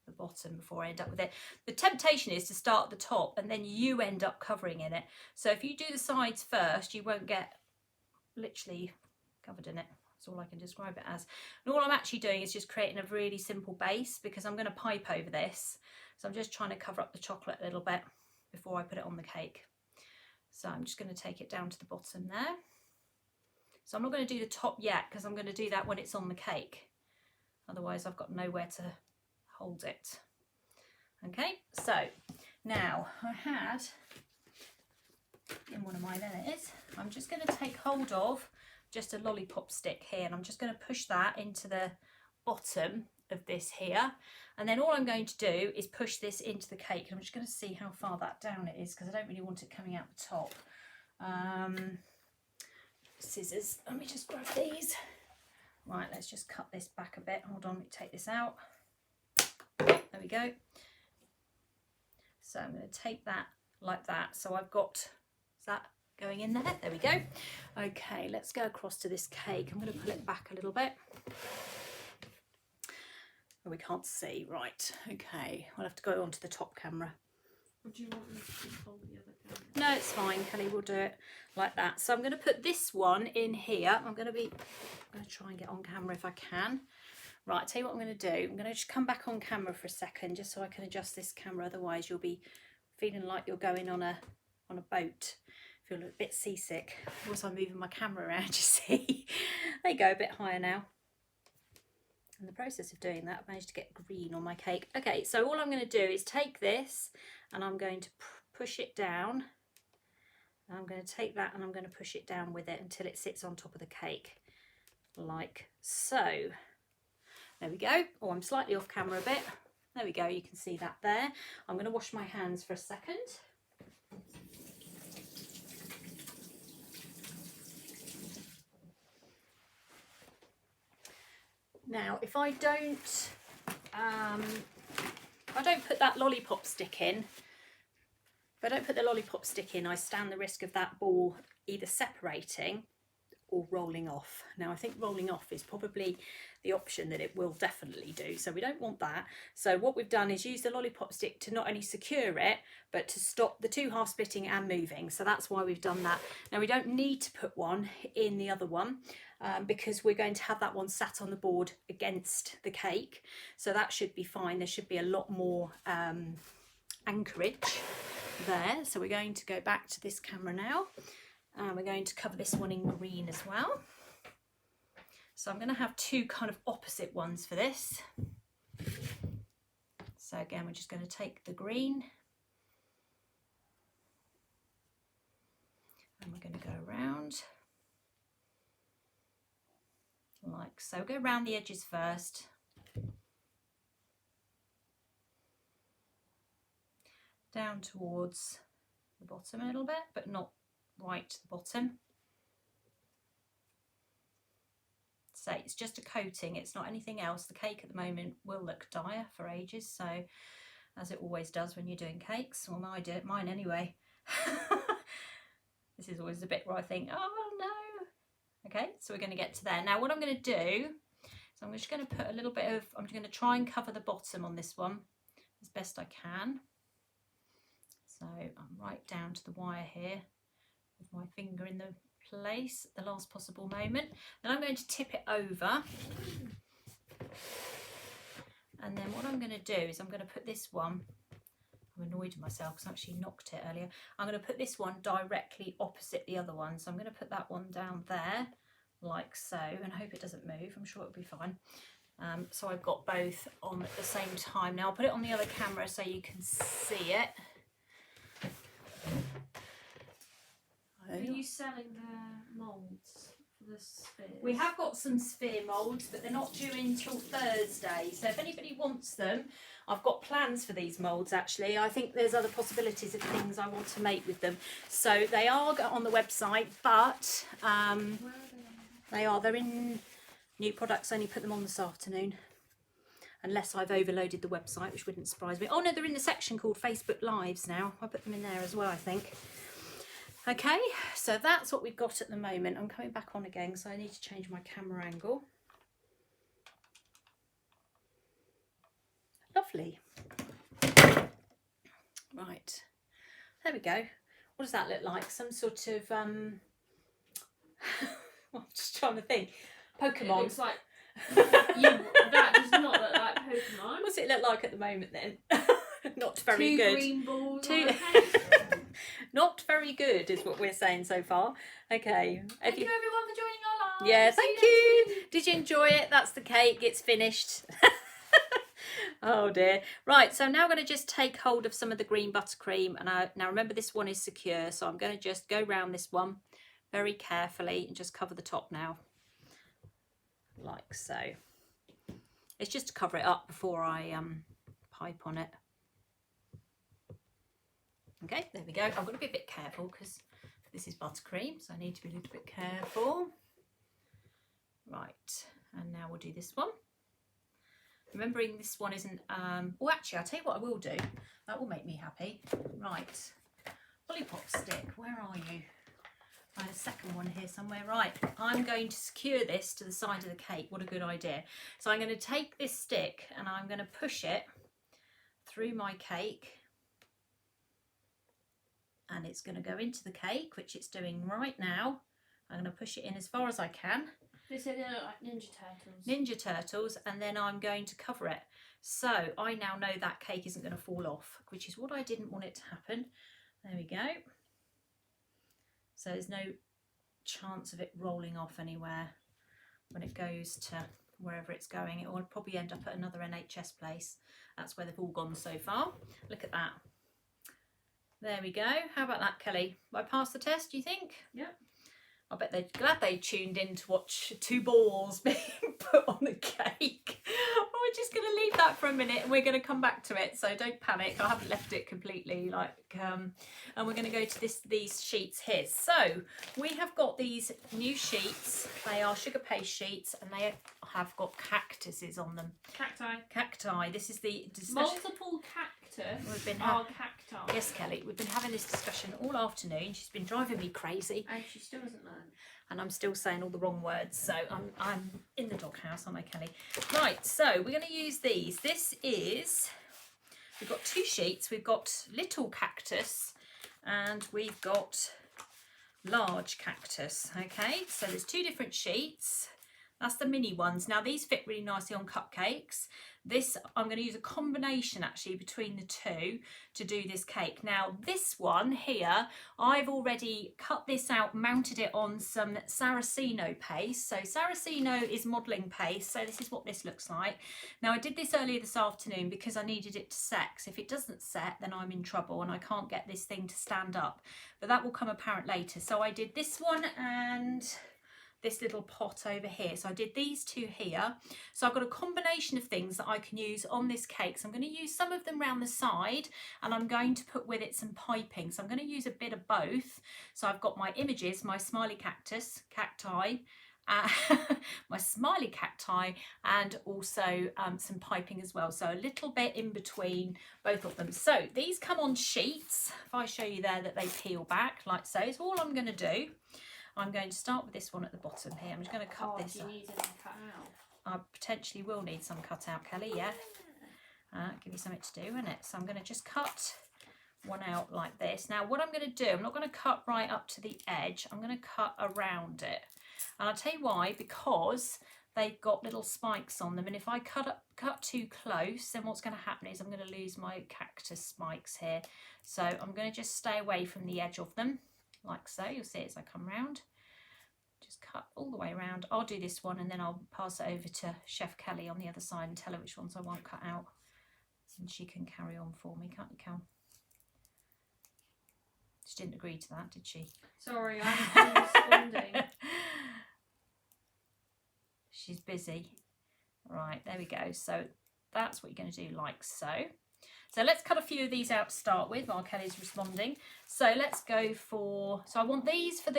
the bottom before I end up with it. The temptation is to start at the top and then you end up covering in it. So if you do the sides first, you won't get literally covered in it. That's all I can describe it as. And all I'm actually doing is just creating a really simple base because I'm going to pipe over this. So I'm just trying to cover up the chocolate a little bit before I put it on the cake. So I'm just going to take it down to the bottom there. So I'm not going to do the top yet because I'm going to do that when it's on the cake. Otherwise I've got nowhere to hold it. Okay, so now I had in one of my lids, I'm just going to take hold of just a lollipop stick here, and I'm just going to push that into the bottom of this here, and then all I'm going to do is push this into the cake. I'm just going to see how far that down it is because I don't really want it coming out the top. Scissors, let me just grab these. Right, let's just cut this back a bit. Hold on, let me take this out. There we go. So I'm going to take that like that. So I've got, is that going in there? There we go. Okay, let's go across to this cake. I'm going to pull it back a little bit. Oh, we can't see. Right, okay. I'll have to go onto the top camera. Or do you want me to hold the other camera? No, it's fine, Kelly. We'll do it like that. So I'm going to put this one in here. I'm going to try and get on camera if I can. Right, I'll tell you what I'm going to do. I'm going to just come back on camera for a second just so I can adjust this camera. Otherwise, you'll be feeling like you're going on a boat. Feel a bit seasick. Also, I'm moving my camera around, you see. There you go, a bit higher now. In the process of doing that, I managed to get green on my cake. Okay, so all I'm going to do is take this and I'm going to push it down. And I'm going to take that and I'm going to push it down with it until it sits on top of the cake, like so. There we go. Oh, I'm slightly off camera a bit. There we go, you can see that there. I'm going to wash my hands for a second. Now, if I don't put that lollipop stick in, I stand the risk of that ball either separating or rolling off. Now, I think rolling off is probably the option that it will definitely do, so we don't want that. So what we've done is use the lollipop stick to not only secure it, but to stop the two half splitting and moving. So that's why we've done that. Now, we don't need to put one in the other one because we're going to have that one sat on the board against the cake. So that should be fine. There should be a lot more anchorage there. So we're going to go back to this camera now. And we're going to cover this one in green as well. So I'm going to have two kind of opposite ones for this. So again, we're just going to take the green and we're going to go around like so. Go around the edges first. Down towards the bottom a little bit, but not right to the bottom. So it's just a coating, it's not anything else. The cake at the moment will look dire for ages, so as it always does when you're doing cakes. Well, I do it, mine anyway. This is always the bit where I think, oh no. Okay, so we're going to get to there. Now what I'm going to do is I'm just going to put a little bit of, I'm going to try and cover the bottom on this one as best I can. So I'm right down to the wire here with my finger in the place at the last possible moment. Then I'm going to tip it over. And then what I'm going to do is I'm going to put this one, I'm annoyed with myself because I actually knocked it earlier. I'm going to put this one directly opposite the other one. So I'm going to put that one down there like so and hope it doesn't move. I'm sure it'll be fine. So I've got both on at the same time. Now I'll put it on the other camera so you can see it. Are you selling the moulds for the spheres? We have got some sphere moulds, but they're not due until Thursday. So if anybody wants them, I've got plans for these moulds actually. I think there's other possibilities of things I want to make with them. So they are on the website, but Where are they? they're in new products. I only put them on this afternoon. Unless I've overloaded the website, which wouldn't surprise me. Oh no, they're in the section called Facebook Lives now. I put them in there as well, I think. Okay, so that's what we've got at the moment. I'm coming back on again, so I need to change my camera angle. Lovely. Right, there we go. What does that look like? Some sort of, I'm just trying to think. It Pokemon. looks like that does not look like Pokemon. What's it look like at the moment then? Not very Two good. green balls Two- on a cake. Not very good is what we're saying so far. Okay. Thank you everyone for joining our live. Yeah, See thank next you. week. Did you enjoy it? That's the cake. It's finished. Oh dear. Right, so now I'm going to just take hold of some of the green buttercream. And now remember, this one is secure. So I'm going to just go round this one very carefully and just cover the top now. Like so. It's just to cover it up before I pipe on it. Okay, there we go. I've got to be a bit careful because this is buttercream, so I need to be a little bit careful. Right, and now we'll do this one. Remembering this one isn't, oh actually I'll tell you what I will do. That will make me happy. Right, lollipop stick, where are you? I had a second one here somewhere. Right, I'm going to secure this to the side of the cake. What a good idea. So I'm going to take this stick and I'm going to push it through my cake. And it's going to go into the cake, which it's doing right now. I'm going to push it in as far as I can. They said they look like Ninja Turtles. Ninja Turtles, and then I'm going to cover it. So I now know that cake isn't going to fall off, which is what I didn't want it to happen. There we go. So there's no chance of it rolling off anywhere when it goes to wherever it's going. It will probably end up at another NHS place. That's where they've all gone so far. Look at that. There we go. How about that, Kelly? I passed the test, do you think? Yep. I bet they're glad they tuned in to watch two balls being put on the cake. We're just going to leave that for a minute and we're going to come back to it. So don't panic. I haven't left it completely. And we're going to go to these sheets here. So we have got these new sheets. They are sugar paste sheets and they have got cactuses on them. Cacti. This is the discussion. Multiple cactus We've been are cacti. Yes, Kelly. We've been having this discussion all afternoon. She's been driving me crazy. And she still hasn't learned. And I'm still saying all the wrong words, so I'm in the doghouse, aren't I, Kelly? Right, so we're going to use these. We've got two sheets. We've got little cactus and we've got large cactus, okay? So there's two different sheets. That's the mini ones. Now these fit really nicely on cupcakes. This, I'm going to use a combination actually between the two to do this cake. Now this one here, I've already cut this out, mounted it on some Saraceno paste. So Saraceno is modelling paste. So this is what this looks like. Now I did this earlier this afternoon because I needed it to set. So if it doesn't set, then I'm in trouble and I can't get this thing to stand up. But that will come apparent later. So I did this one and this little pot over here. So I did these two here. So I've got a combination of things that I can use on this cake. So I'm going to use some of them around the side and I'm going to put with it some piping. So I'm going to use a bit of both. So I've got my images, my smiley cacti, my smiley cacti, and also some piping as well. So a little bit in between both of them. So these come on sheets. If I show you there that they peel back like so, it's all I'm going to do. I'm going to start with this one at the bottom here. I'm just going to cut this. Do you need any cut out? I potentially will need some cut out, Kelly, yeah. Give you something to do, isn't it? So I'm going to just cut one out like this. Now what I'm going to do, I'm not going to cut right up to the edge. I'm going to cut around it. And I'll tell you why, because they've got little spikes on them. And if I cut too close, then what's going to happen is I'm going to lose my cactus spikes here. So I'm going to just stay away from the edge of them. Like so, you'll see it as I come round. Just cut all the way around. I'll do this one and then I'll pass it over to Chef Kelly on the other side and tell her which ones I won't cut out. And she can carry on for me, can't you, Cal? She didn't agree to that, did she? Sorry, I'm responding. She's busy. Right, there we go. So that's what you're going to do like so. So let's cut a few of these out to start with while Kelly's responding. So let's go for, so I want these for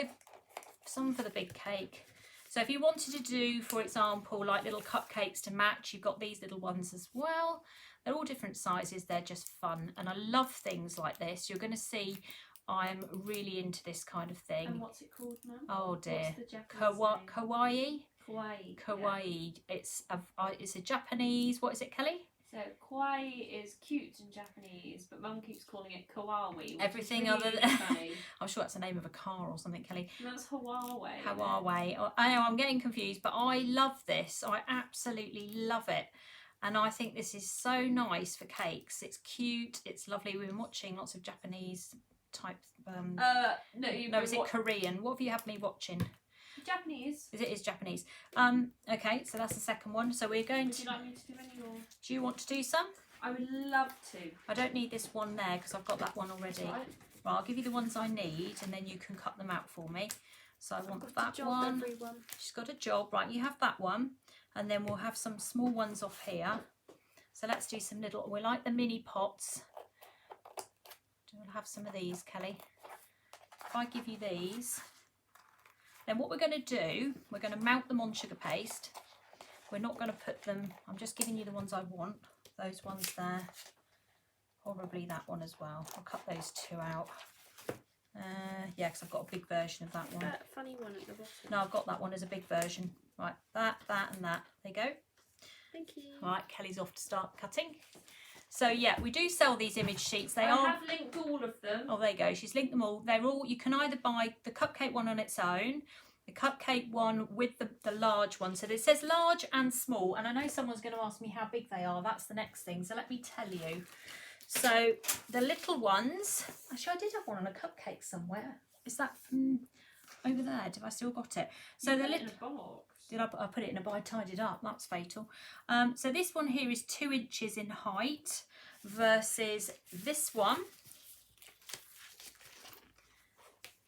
some for the big cake. So if you wanted to do, for example, like little cupcakes to match, you've got these little ones as well. They're all different sizes. They're just fun. And I love things like this. You're going to see I'm really into this kind of thing. And what's it called, Mum? Oh dear. What's the Japanese name? Kawaii? Kawaii. Kawaii. Yeah. It's a Japanese, what is it, Kelly? So kawaii is cute in Japanese, but Mum keeps calling it kawaii. Which Everything is really other than funny. I'm sure that's the name of a car or something, Kelly. That's Hawaii. Hawaii. I know I'm getting confused, but I love this. I absolutely love it. And I think this is so nice for cakes. It's cute. It's lovely. We've been watching lots of Japanese type. No, is it Korean? What have you had me watching? Japanese. It is Japanese. Okay, so that's the second one. So we're going Would to. you like me to do any more? Do you want to do some? I would love to. I don't need this one there because I've got that one already. Right. Right, I'll give you the ones I need, and then you can cut them out for me. So I want that one. Everyone. She's got a job. Right, you have that one, and then we'll have some small ones off here. So let's do some little. We like the mini pots. We'll have some of these, Kelly. If I give you these. Then what we're going to do, we're going to mount them on sugar paste. We're not going to put them, I'm just giving you the ones I want. Those ones there. Probably that one as well. I'll cut those two out. Yeah, because I've got a big version of that one. That funny one at the bottom. No, I've got that one as a big version. Right, that, and that. There you go. Thank you. All right, Kelly's off to start cutting. So yeah, we do sell these image sheets. I have linked all of them. Oh, there you go. She's linked them all. They're all. You can either buy the cupcake one on its own, the cupcake one with the large one. So it says large and small. And I know someone's going to ask me how big they are. That's the next thing. So let me tell you. So the little ones. Actually, I did have one on a cupcake somewhere. Is that from over there? Have I still got it? So the little. In a box. Did I put it in a box? I tied it up. That's fatal. So this one here is 2 inches in height versus this one,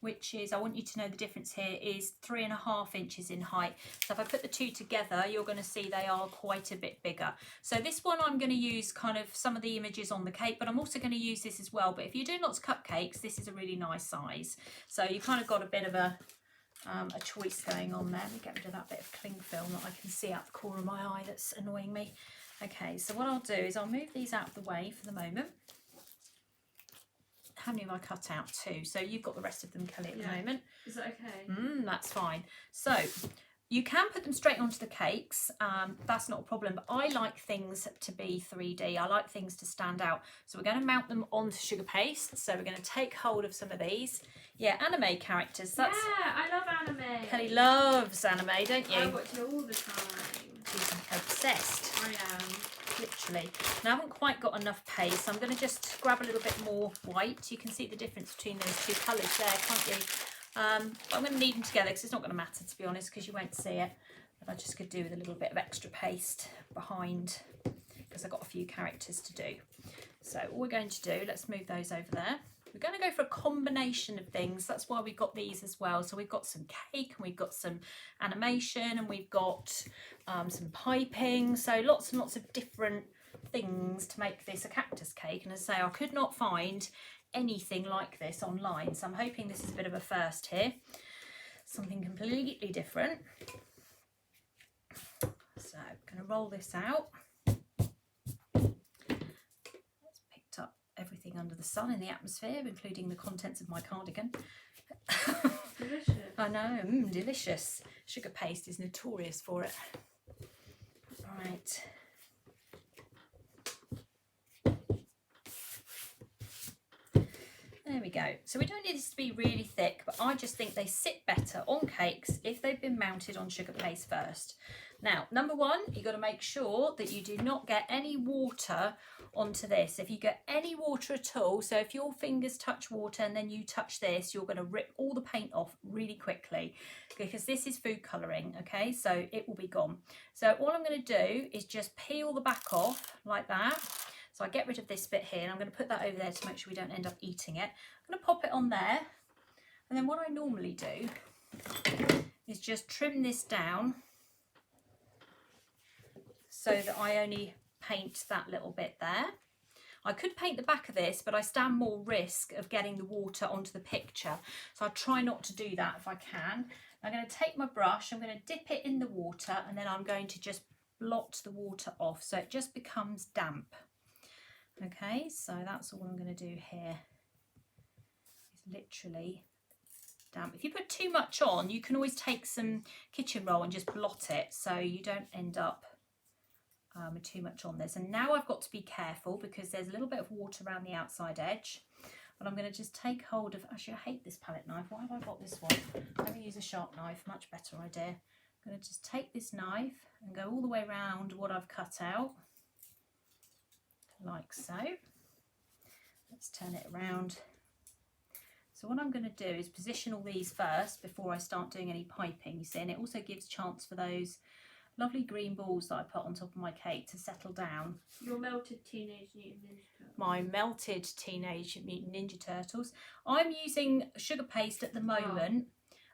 which is, I want you to know the difference here, is 3.5 inches in height. So if I put the two together, you're going to see they are quite a bit bigger. So this one I'm going to use kind of some of the images on the cake, but I'm also going to use this as well. But if you're doing lots of cupcakes, this is a really nice size. So you kind of got a bit of a choice going on there. Let me get rid of that bit of cling film that I can see out the corner of my eye that's annoying me. Okay, so what I'll do is I'll move these out of the way for the moment. How many have I cut out? 2. So you've got the rest of them, Kelly, at the moment. Is that okay? That's fine. So you can put them straight onto the cakes. That's not a problem, but I like things to be 3D. I like things to stand out. So we're going to mount them onto sugar paste. So we're going to take hold of some of these. Yeah, anime characters. That's, yeah, I love anime. Kelly loves anime, don't you? I watch it all the time. She's obsessed. I am. Literally. Now I haven't quite got enough paste, so I'm going to just grab a little bit more white. You can see the difference between those two colours there, can't you? But I'm going to knead them together because it's not going to matter, to be honest, because you won't see it. But I just could do with a little bit of extra paste behind because I've got a few characters to do. So all we're going to do, let's move those over there. We're going to go for a combination of things. That's why we've got these as well. So we've got some cake and we've got some animation and we've got some piping. So lots and lots of different things to make this a cactus cake. And as I say, I could not find anything like this online. So I'm hoping this is a bit of a first here. Something completely different. So I'm going to roll this out. Everything under the sun in the atmosphere, including the contents of my cardigan. Delicious. I know, delicious. Sugar paste is notorious for it. Right. There we go. So we don't need this to be really thick, but I just think they sit better on cakes if they've been mounted on sugar paste first. Now, number one, you've got to make sure that you do not get any water onto this. If you get any water at all, so if your fingers touch water and then you touch this, you're going to rip all the paint off really quickly because this is food colouring, okay? So it will be gone. So all I'm going to do is just peel the back off like that. So I get rid of this bit here and I'm going to put that over there to make sure we don't end up eating it. I'm going to pop it on there. And then what I normally do is just trim this down so that I only paint that little bit there. I could paint the back of this, but I stand more risk of getting the water onto the picture. So I try not to do that if I can. I'm going to take my brush, I'm going to dip it in the water, and then I'm going to just blot the water off so it just becomes damp. Okay, so that's all I'm going to do here. It's literally damp. If you put too much on, you can always take some kitchen roll and just blot it so you don't end up with too much on this. And now I've got to be careful because there's a little bit of water around the outside edge. But I'm going to just take hold of, actually I hate this palette knife, why have I got this one? Let me use a sharp knife, much better idea. I'm going to just take this knife and go all the way around what I've cut out, like so. Let's turn it around. So what I'm going to do is position all these first before I start doing any piping, you see, and it also gives chance for those lovely green balls that I put on top of my cake to settle down. Your melted Teenage Mutant Ninja Turtles. My melted Teenage Mutant Ninja Turtles. I'm using sugar paste at the moment.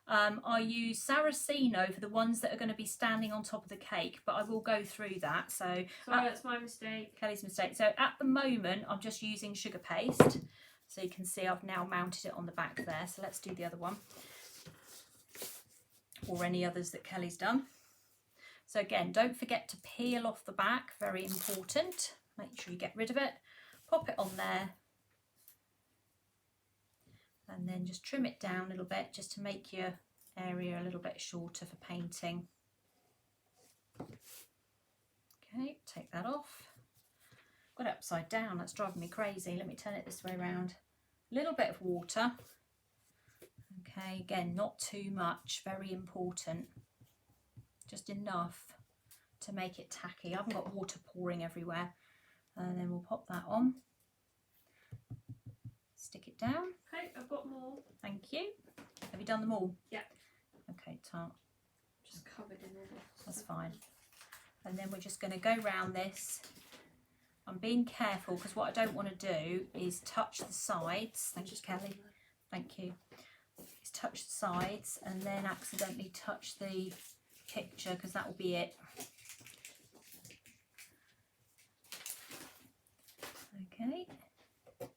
I use Saraceno for the ones that are going to be standing on top of the cake, but I will go through that. So sorry, that's my mistake. Kelly's mistake. So at the moment, I'm just using sugar paste. So you can see I've now mounted it on the back there. So let's do the other one, or any others that Kelly's done. So again, don't forget to peel off the back, very important. Make sure you get rid of it. Pop it on there. And then just trim it down a little bit just to make your area a little bit shorter for painting. Okay, take that off. Got it upside down, that's driving me crazy. Let me turn it this way around. A little bit of water. Okay, again, not too much, very important. Just enough to make it tacky. I haven't got water pouring everywhere. And then we'll pop that on. Stick it down. Okay, I've got more. Thank you. Have you done them all? Yeah. Okay, tart. Just covered in all this. That's fine. And then we're just going to go round this. I'm being careful because what I don't want to do is touch the sides. Thank you, Kelly. Thank you. Is touch the sides and then accidentally touch the picture, because that will be it. Okay. There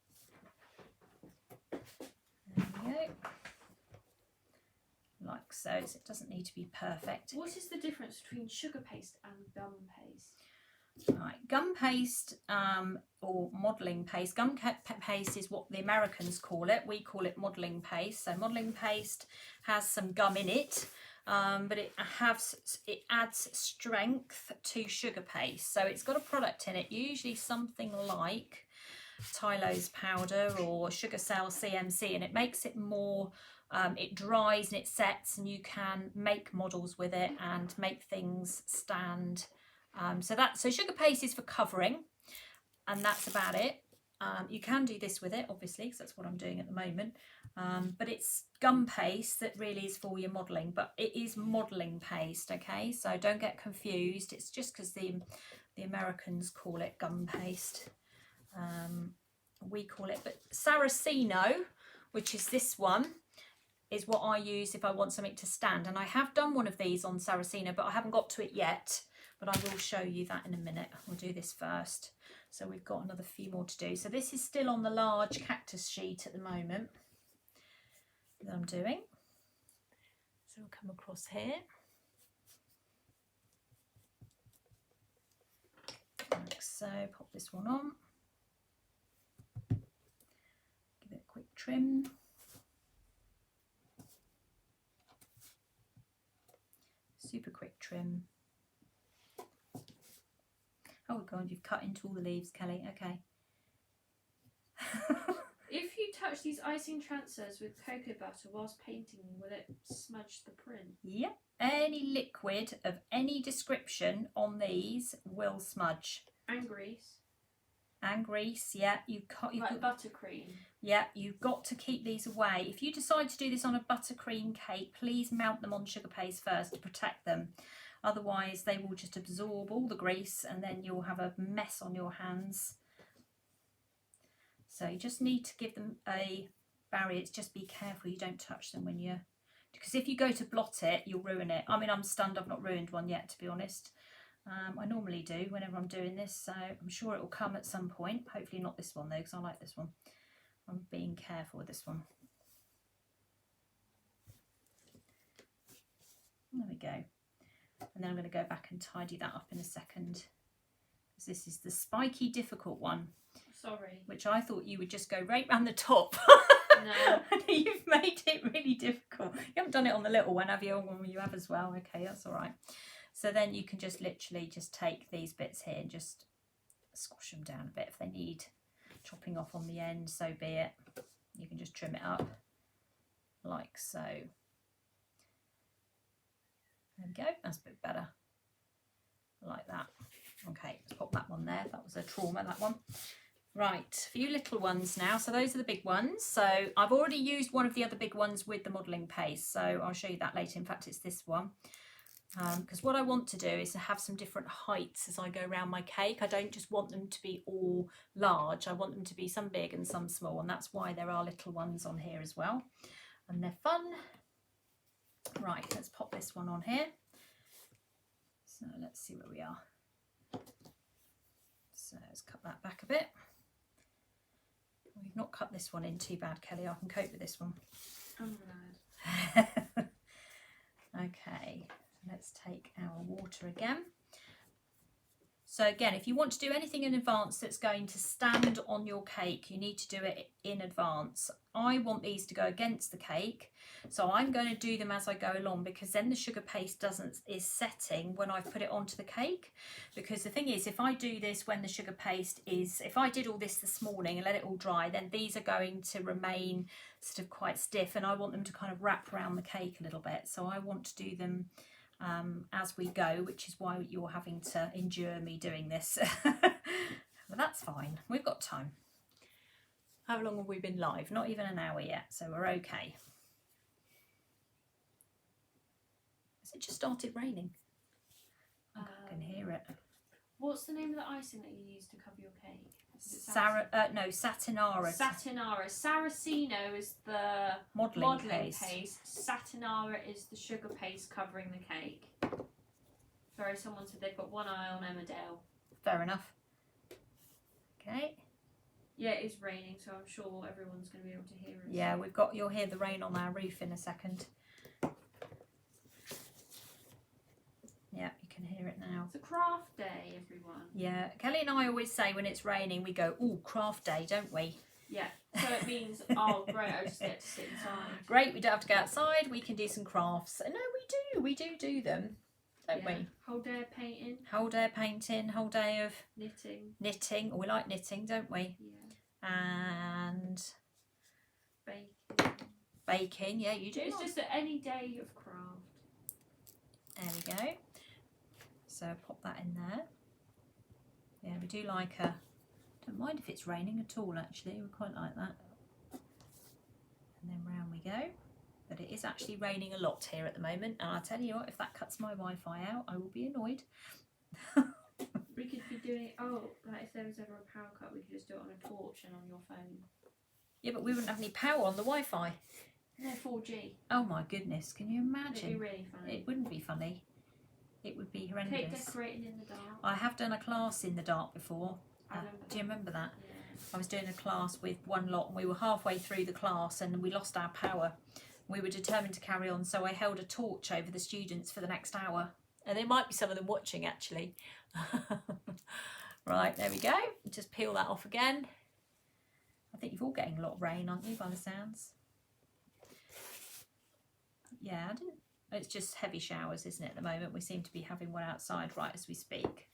we go. Like so. So it doesn't need to be perfect. What is the difference between sugar paste and gum paste? Right, gum paste or modelling paste. Gum paste is what the Americans call it. We call it modelling paste. So modelling paste has some gum in it, but it adds strength to sugar paste. So it's got a product in it, usually something like Tylose powder or Sugar Cell CMC, and it makes it more, it dries and it sets, and you can make models with it and make things stand. So sugar paste is for covering, and that's about it. You can do this with it, obviously, because that's what I'm doing at the moment. But it's gum paste that really is for your modelling, but it is modelling paste, okay? So don't get confused. It's just because the Americans call it gum paste. We call it, but Saraceno, which is this one, is what I use if I want something to stand. And I have done one of these on Saraceno, but I haven't got to it yet. But I will show you that in a minute. We'll do this first. So we've got another few more to do. So this is still on the large cactus sheet at the moment that I'm doing. So we'll come across here. Like so, pop this one on. Give it a quick trim. Super quick trim. Oh God, you've cut into all the leaves, Kelly. Okay. If you touch these icing transfers with cocoa butter whilst painting, will it smudge the print? Yep. Any liquid of any description on these will smudge. And grease. And grease, yeah. Like buttercream. Yeah, you've got to keep these away. If you decide to do this on a buttercream cake, please mount them on sugar paste first to protect them. Otherwise, they will just absorb all the grease and then you'll have a mess on your hands. So you just need to give them a barrier. It's just be careful you don't touch them when you're... Because if you go to blot it, you'll ruin it. I mean, I'm stunned I've not ruined one yet, to be honest. I normally do whenever I'm doing this, so I'm sure it will come at some point. Hopefully not this one, though, because I like this one. I'm being careful with this one. There we go. And then I'm going to go back and tidy that up in a second, because this is the spiky difficult one. Sorry. Which I thought you would just go right round the top. No. You've made it really difficult. You haven't done it on the little one, have you? Oh, you have as well. Okay, that's all right. So then you can just literally just take these bits here and just squash them down a bit. If they need chopping off on the end, so be it. You can just trim it up like so. There we go, that's a bit better, like that. Okay, let's pop that one there. That was a trauma, that one. Right, a few little ones now. So those are the big ones. So I've already used one of the other big ones with the modelling paste, so I'll show you that later. In fact, it's this one. Because what I want to do is to have some different heights as I go around my cake. I don't just want them to be all large. I want them to be some big and some small, and that's why there are little ones on here as well. And they're fun. Right, let's pop this one on here. So let's see where we are. So let's cut that back a bit. We've not cut this one in too bad, Kelly. I can cope with this one. I'm glad. Okay, let's take our water again. So again, if you want to do anything in advance that's going to stand on your cake, you need to do it in advance. I want these to go against the cake, so I'm going to do them as I go along, because then the sugar paste is setting when I put it onto the cake. Because the thing is, if I do this when the sugar paste is, if I did all this morning and let it all dry, then these are going to remain sort of quite stiff, and I want them to kind of wrap around the cake a little bit. So I want to do them as we go, which is why you're having to endure me doing this. But that's fine, we've got time. How long have we been live? Not even an hour yet, so we're okay. Has it just started raining? I can hear it. What's the name of the icing that you use to cover your cake? Satinara. Satinara. Saraceno is the modelling paste. Satinara is the sugar paste covering the cake. Sorry, someone said they've got one eye on Emmerdale. Fair enough. Okay. Yeah, it is raining, so I'm sure everyone's going to be able to hear us. Yeah, you'll hear the rain on our roof in a second. Yeah, you can hear it now. It's a craft day, everyone. Yeah, Kelly and I always say when it's raining, we go, "Ooh, craft day," don't we? Yeah, so it means, oh great, I just get to sit inside. Great, we don't have to go outside, we can do some crafts. No, we do them, don't we? Whole day of painting. Whole day of painting, whole day of knitting. Oh, we like knitting, don't we? Yeah. And baking, yeah, you do. It's just any day of craft. There we go. So pop that in there. Yeah, we do like don't mind if it's raining at all, actually. We quite like that. And then round we go. But it is actually raining a lot here at the moment, and I'll tell you what, if that cuts my Wi-Fi out, I will be annoyed. We could be doing, like if there was ever a power cut, we could just do it on a torch and on your phone. Yeah, but we wouldn't have any power on the Wi-Fi. No, 4G. Oh my goodness, can you imagine? It'd be really funny. It wouldn't be funny. It would be horrendous. Cake decorating in the dark. I have done a class in the dark before. Do you remember that? Yeah. I was doing a class with one lot, and we were halfway through the class and we lost our power. We were determined to carry on, so I held a torch over the students for the next hour. And there might be some of them watching, actually. Right, there we go. Just peel that off again. I think you're all getting a lot of rain, aren't you, by the sounds? Yeah, it's just heavy showers, isn't it, at the moment? We seem to be having one outside right as we speak.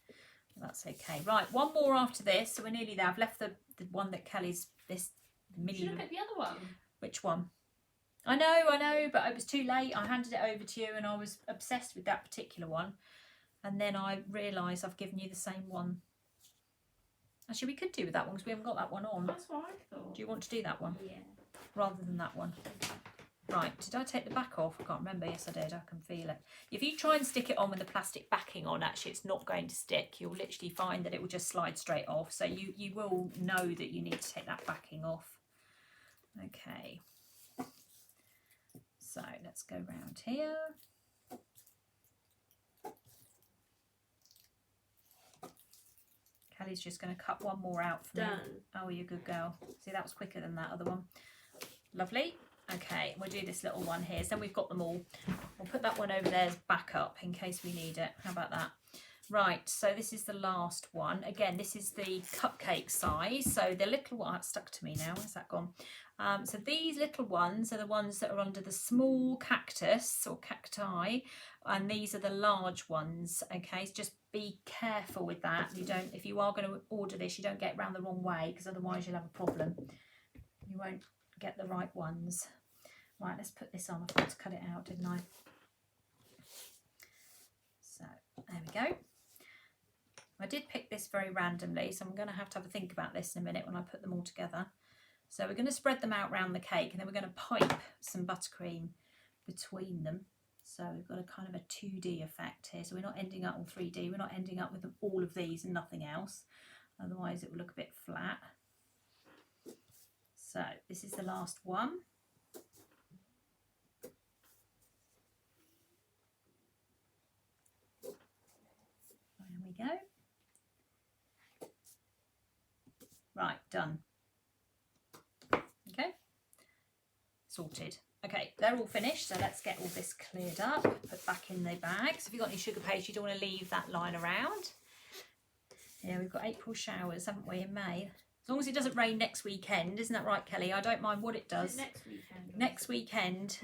That's okay. Right, one more after this, so we're nearly there. I've left the one that Kelly's, this mini... Should have picked the other one. Which one? I know, but it was too late. I handed it over to you and I was obsessed with that particular one. And then I realised I've given you the same one. Actually, we could do with that one because we haven't got that one on. That's what I thought. Do you want to do that one? Yeah. Rather than that one? Right, did I take the back off? I can't remember. Yes, I did. I can feel it. If you try and stick it on with the plastic backing on, actually, it's not going to stick. You'll literally find that it will just slide straight off. So you will know that you need to take that backing off. Okay. So let's go round here. Kelly's just going to cut one more out for me. Oh, you're a good girl. See, that was quicker than that other one. Lovely. Okay, we'll do this little one here. So then we've got them all. We'll put that one over there as backup in case we need it. How about that? Right, so this is the last one. Again, this is the cupcake size. So the little one, it's stuck to me now. Where's that gone? So these little ones are the ones that are under the small cactus or cacti, and these are the large ones. Okay, so just be careful with that. You don't, if you are going to order this, you don't get round the wrong way, because otherwise you'll have a problem. You won't get the right ones. Right, let's put this on. I forgot to cut it out, didn't I? So there we go. I did pick this very randomly, so I'm going to have a think about this in a minute when I put them all together. So we're going to spread them out around the cake, and then we're going to pipe some buttercream between them. So we've got a kind of a 2D effect here. So we're not ending up on 3D. We're not ending up with all of these and nothing else. Otherwise it will look a bit flat. So this is the last one. There we go. Right, done. Okay, sorted. Okay, they're all finished, so let's get all this cleared up, put back in the bag. So if you've got any sugar paste, you don't want to leave that lying around. Yeah, we've got April showers, haven't we, in May? As long as it doesn't rain next weekend, isn't that right, Kelly? I don't mind what it does. Next weekend. Next weekend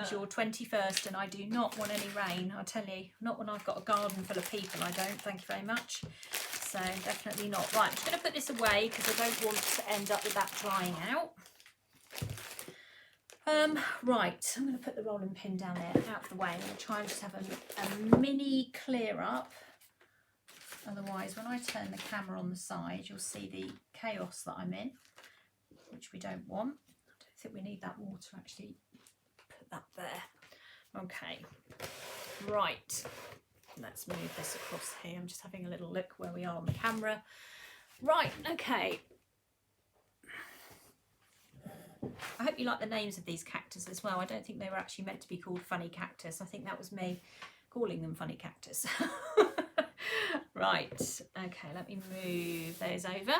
is your 21st, and I do not want any rain, I tell you. Not when I've got a garden full of people, I don't. Thank you very much. So definitely not. Right, I'm just going to put this away because I don't want to end up with that drying out. Right, I'm going to put the rolling pin down there out of the way. I'm going to try and just have a mini clear up. Otherwise, when I turn the camera on the side, you'll see the chaos that I'm in, which we don't want. I don't think we need that water, actually. Put that there. Okay, right. Let's move this across here. I'm just having a little look where we are on the camera. Right, okay. I hope you like the names of these cactus as well. I don't think they were actually meant to be called Funny Cactus. I think that was me calling them Funny Cactus. Right, okay, let me move those over.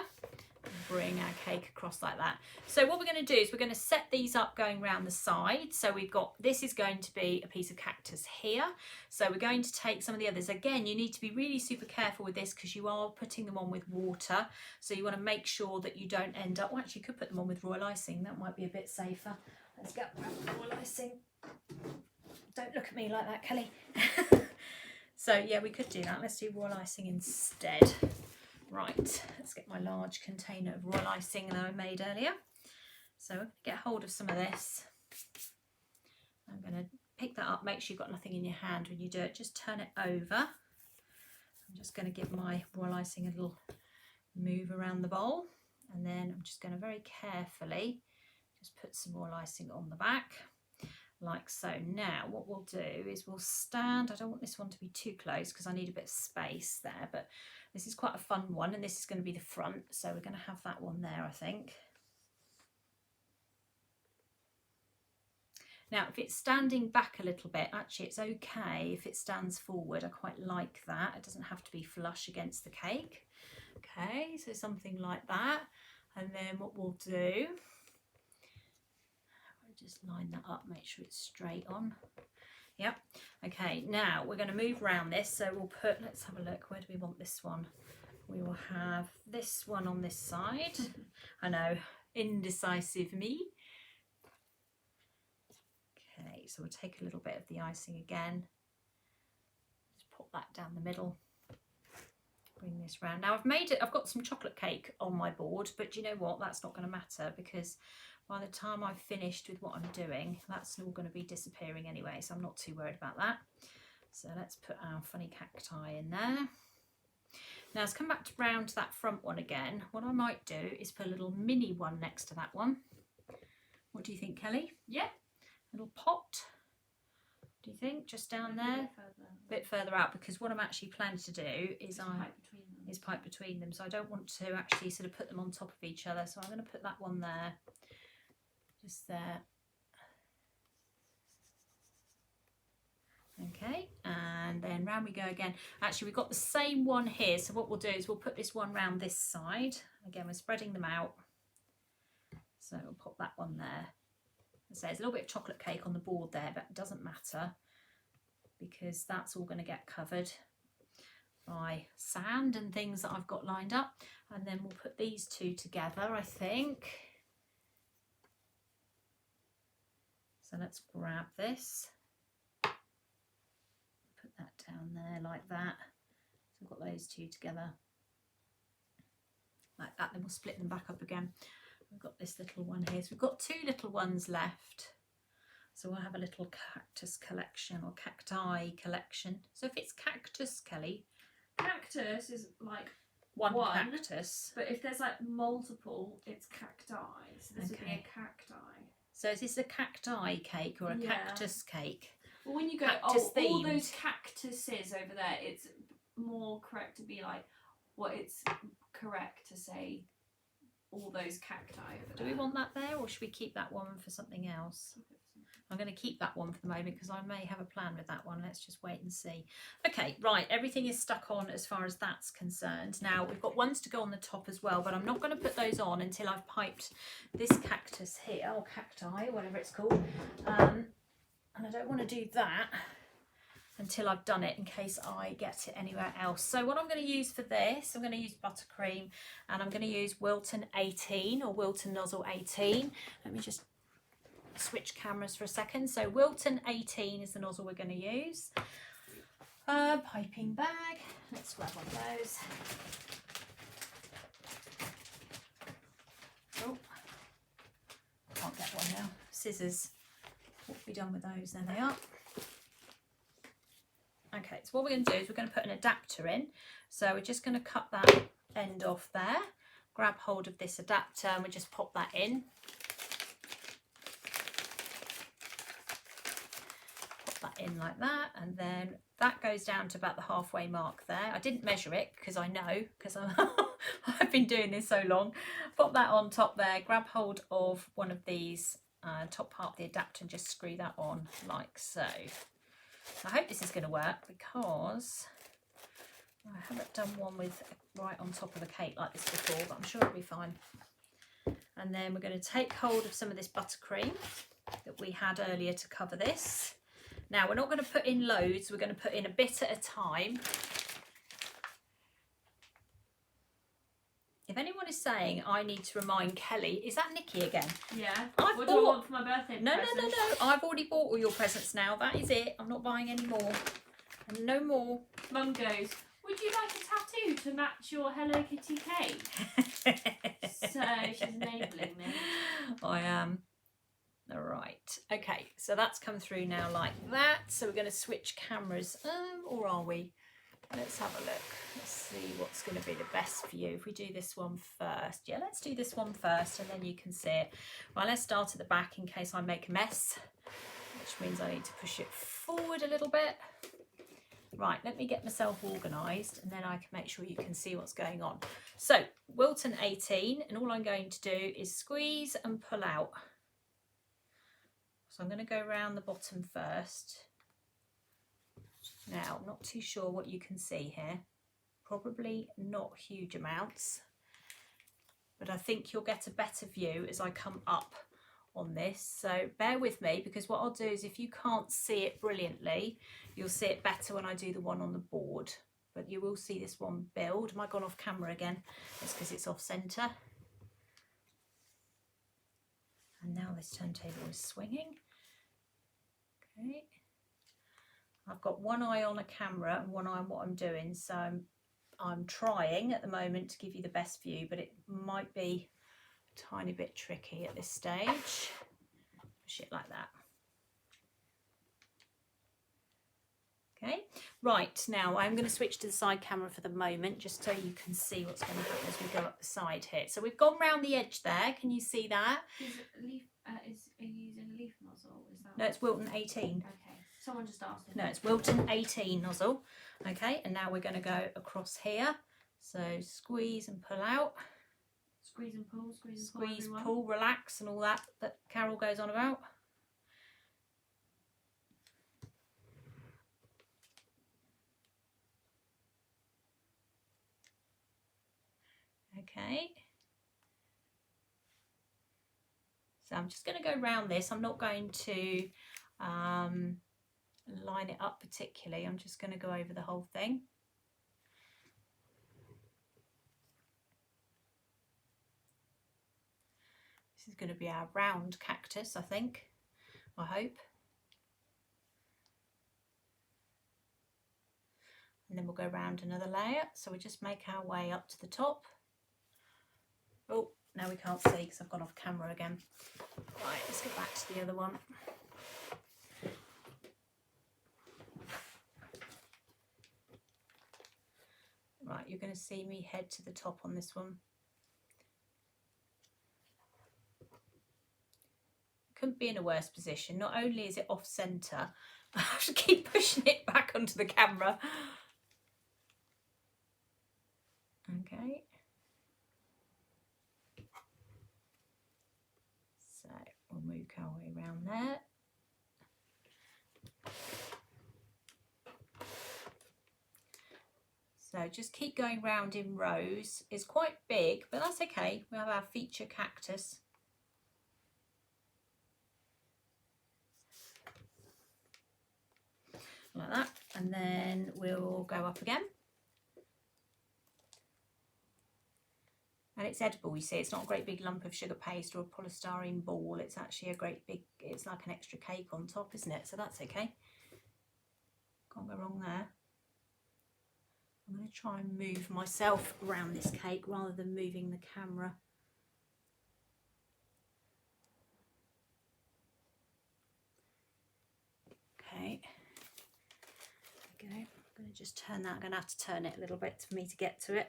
Bring our cake across like that. So what we're going to do is we're going to set these up going around the side. So we've got, this is going to be a piece of cactus here. So we're going to take some of the others. Again, you need to be really super careful with this because you are putting them on with water. So you want to make sure that you don't end up, well, actually you could put them on with royal icing. That might be a bit safer. Let's get royal icing. Don't look at me like that, Kelly. So yeah, we could do that. Let's do royal icing instead. Right, let's get my large container of royal icing that I made earlier. So get hold of some of this. I'm going to pick that up. Make sure you've got nothing in your hand when you do it. Just turn it over. I'm just going to give my royal icing a little move around the bowl. And then I'm just going to very carefully just put some royal icing on the back. Like so. Now what we'll do is we'll stand, I don't want this one to be too close because I need a bit of space there, but this is quite a fun one, and this is going to be the front, so we're going to have that one there, I think. Now if it's standing back a little bit, actually it's okay if it stands forward. I quite like that. It doesn't have to be flush against the cake. Okay, so something like that. And then what we'll do, just line that up, make sure it's straight on. Yep. Okay, now we're going to move around this. So we'll put, let's have a look, where do we want this one? We will have this one on this side. I know, indecisive me. Okay, so we'll take a little bit of the icing again. Just pop that down the middle. Bring this round. Now I've got some chocolate cake on my board, but do you know what? That's not going to matter because by the time I've finished with what I'm doing, that's all going to be disappearing anyway, so I'm not too worried about that. So let's put our funny cacti in there. Now let's come back round to that front one again. What I might do is put a little mini one next to that one. What do you think, Kelly? Yeah. A little pot, do you think? Just down there? A bit further out, because what I'm actually planning to do is pipe between them. So I don't want to actually sort of put them on top of each other. So I'm going to put that one there. Just there. Okay, and then round we go again. Actually, we've got the same one here, so what we'll do is we'll put this one round this side. Again, we're spreading them out. So we'll pop that one there. So there's a little bit of chocolate cake on the board there, but it doesn't matter because that's all going to get covered. my sand and things that I've got lined up, and then we'll put these two together, I think. So let's grab this, put that down there like that. So I've got those two together like that, then we'll split them back up again. We've got this little one here, so we've got two little ones left. So we'll have a little cactus collection or cacti collection. So if it's cactus, Kelly. Cactus is like one cactus. But if there's like multiple, it's cacti. So this would be a cacti. So is this a cacti cake or a cactus cake? Well, when you go, cactus all those cactuses over there, it's more correct to be like, well, it's correct to say all those cacti over there. Do we want that there, or should we keep that one for something else? I'm going to keep that one for the moment because I may have a plan with that one. Let's just wait and see. Okay, right, everything is stuck on as far as that's concerned. Now, we've got ones to go on the top as well, but I'm not going to put those on until I've piped this cactus here, or cacti, or whatever it's called. And I don't want to do that until I've done it in case I get it anywhere else. So what I'm going to use for this, I'm going to use buttercream, and I'm going to use Wilton 18 or Wilton Nozzle 18. Let me just switch cameras for a second. So Wilton 18 is the nozzle we're going to use. Piping bag, let's grab one of those. Oh, can't get one now. Scissors, what have we done with those? There they are. Okay, so what we're going to do is we're going to put an adapter in. So we're just going to cut that end off there, grab hold of this adapter, and we just pop that in. In like that, and then that goes down to about the halfway mark there. I didn't measure it because I know, because I've been doing this so long. Pop that on top there, grab hold of one of these top part of the adapter and just screw that on like so. I hope this is going to work because I haven't done one with right on top of a cake like this before, but I'm sure it'll be fine. And then we're going to take hold of some of this buttercream that we had earlier to cover this. Now, we're not going to put in loads, we're going to put in a bit at a time. If anyone is saying I need to remind Kelly, is that Nikki again? Yeah. What do I want for my birthday No, present? no. I've already bought all your presents now. That is it. I'm not buying any more. And no more. Mum goes, would you like a tattoo to match your Hello Kitty cake? So she's enabling me. I am. All right. Okay, so that's come through now like that. So we're going to switch cameras. Or are we? Let's have a look. Let's see what's going to be the best for you. If we do this one first. Yeah, let's do this one first and then you can see it. Right, let's start at the back in case I make a mess, which means I need to push it forward a little bit. Right, let me get myself organised and then I can make sure you can see what's going on. So, Wilton 18, and all I'm going to do is squeeze and pull out. So I'm going to go around the bottom first. Now, I'm not too sure what you can see here. Probably not huge amounts, but I think you'll get a better view as I come up on this. So bear with me, because what I'll do is if you can't see it brilliantly, you'll see it better when I do the one on the board. But you will see this one build. Am I gone off camera again? It's because it's off centre. And now this turntable is swinging. Okay. I've got one eye on a camera and one eye on what I'm doing, so I'm trying at the moment to give you the best view, but it might be a tiny bit tricky at this stage. Push it like that. Okay, right, now I'm going to switch to the side camera for the moment, just so you can see what's going to happen as we go up the side here. So we've gone round the edge there, can you see that? Are you using leaf nozzle? Is that? No, it's Wilton 18. Okay. Someone just asked. No, it's Wilton 18 nozzle. Okay, and now we're going to go across here. So squeeze and pull out. Squeeze and pull, squeeze, pull, relax, and all that Carol goes on about. Okay. So I'm just going to go around this. I'm not going to line it up particularly. I'm just going to go over the whole thing. This is going to be our round cactus, I think, I hope. And then we'll go round another layer. So we just make our way up to the top. Oh, now we can't see because I've gone off camera again. Right, let's get back to the other one. Right, you're going to see me head to the top on this one. Couldn't be in a worse position. Not only is it off centre, I have to keep pushing it back onto the camera. Okay. So we'll move our way around there. So just keep going round in rows. It's quite big, but that's okay. We have our feature cactus. Like that. And then we'll go up again. And it's edible, you see. It's not a great big lump of sugar paste or a polystyrene ball. It's actually a great big, it's like an extra cake on top, isn't it? So that's okay. Can't go wrong there. I'm going to try and move myself around this cake rather than moving the camera. Okay. There we go. I'm going to just turn that. I'm going to have to turn it a little bit for me to get to it.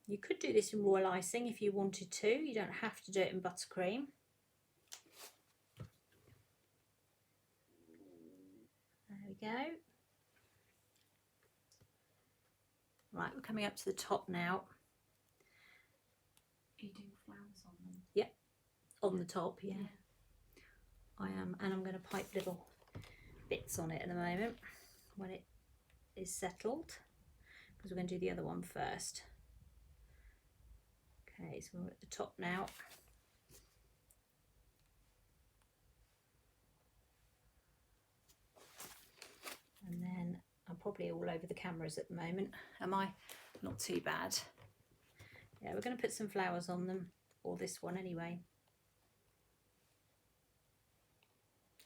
You could do this in royal icing if you wanted to. You don't have to do it in buttercream. There we go. Right, we're coming up to the top now. Are you doing flowers on them? Yep, on the top, yeah. I am, and I'm going to pipe little bits on it at the moment when it is settled, because we're going to do the other one first. Okay, so we're at the top now. And then I'm probably all over the cameras at the moment. Am I? Not too bad. Yeah, we're going to put some flowers on them, or this one anyway.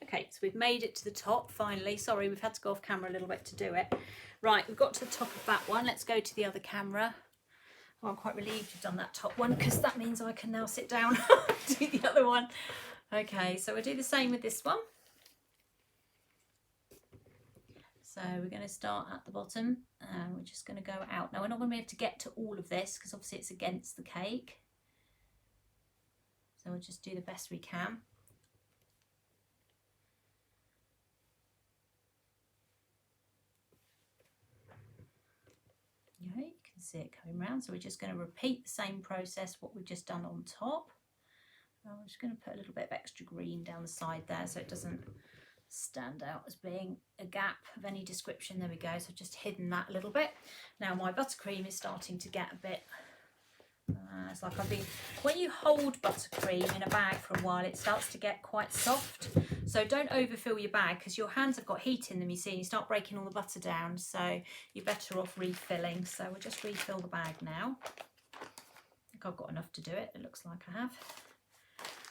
Okay, so we've made it to the top finally. Sorry, we've had to go off camera a little bit to do it. Right, we've got to the top of that one. Let's go to the other camera. Oh, I'm quite relieved you've done that top one, because that means I can now sit down and do the other one. Okay, so we'll do the same with this one. So we're going to start at the bottom and we're just going to go out. Now we're not going to be able to get to all of this because obviously it's against the cake. So we'll just do the best we can. Okay, you can see it coming round. So we're just going to repeat the same process, what we've just done on top. I'm just going to put a little bit of extra green down the side there so it doesn't stand out as being a gap of any description. There we go, so I've just hidden that a little bit. Now my buttercream is starting to get a bit, it's like I've been, when you hold buttercream in a bag for a while it starts to get quite soft, so don't overfill your bag because your hands have got heat in them, you see, and you start breaking all the butter down, so you're better off refilling. So we'll just refill the bag now. I think I've got enough to do it, it looks like I have.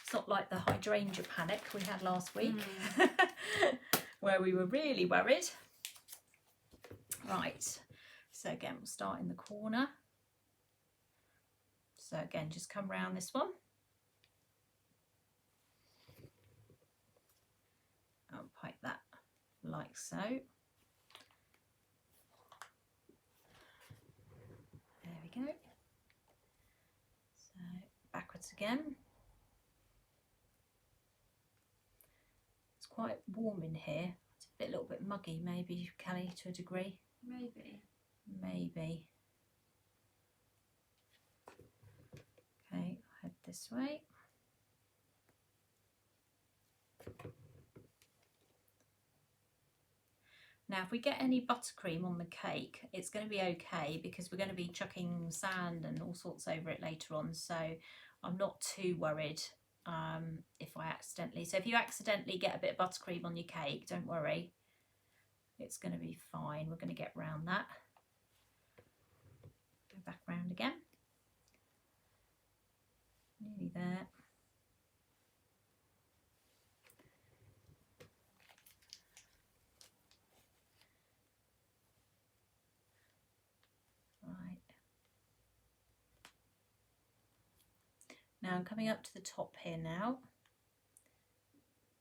It's not like the hydrangea panic we had last week where we were really worried. Right, so again we'll start in the corner. So again, just come round this one. I'll pipe that like so. There we go. So backwards again. It's quite warm in here. It's a little bit muggy, maybe, Callie, to a degree. Maybe. Maybe. Okay, head this way. Now, if we get any buttercream on the cake, it's going to be okay because we're going to be chucking sand and all sorts over it later on. So I'm not too worried if I accidentally. So if you accidentally get a bit of buttercream on your cake, don't worry. It's going to be fine. We're going to get round that. back around again. Nearly there. Right. Now I'm coming up to the top here now.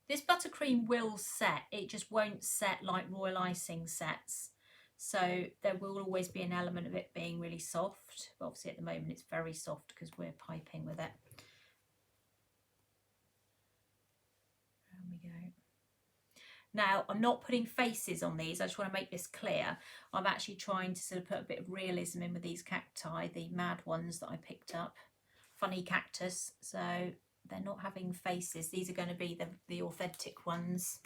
This buttercream will set, it just won't set like royal icing sets. So there will always be an element of it being really soft. But obviously at the moment it's very soft because we're piping with it. There we go. Now I'm not putting faces on these, I just want to make this clear. I'm actually trying to sort of put a bit of realism in with these cacti, the mad ones that I picked up. Funny cactus, so they're not having faces. These are going to be the authentic ones.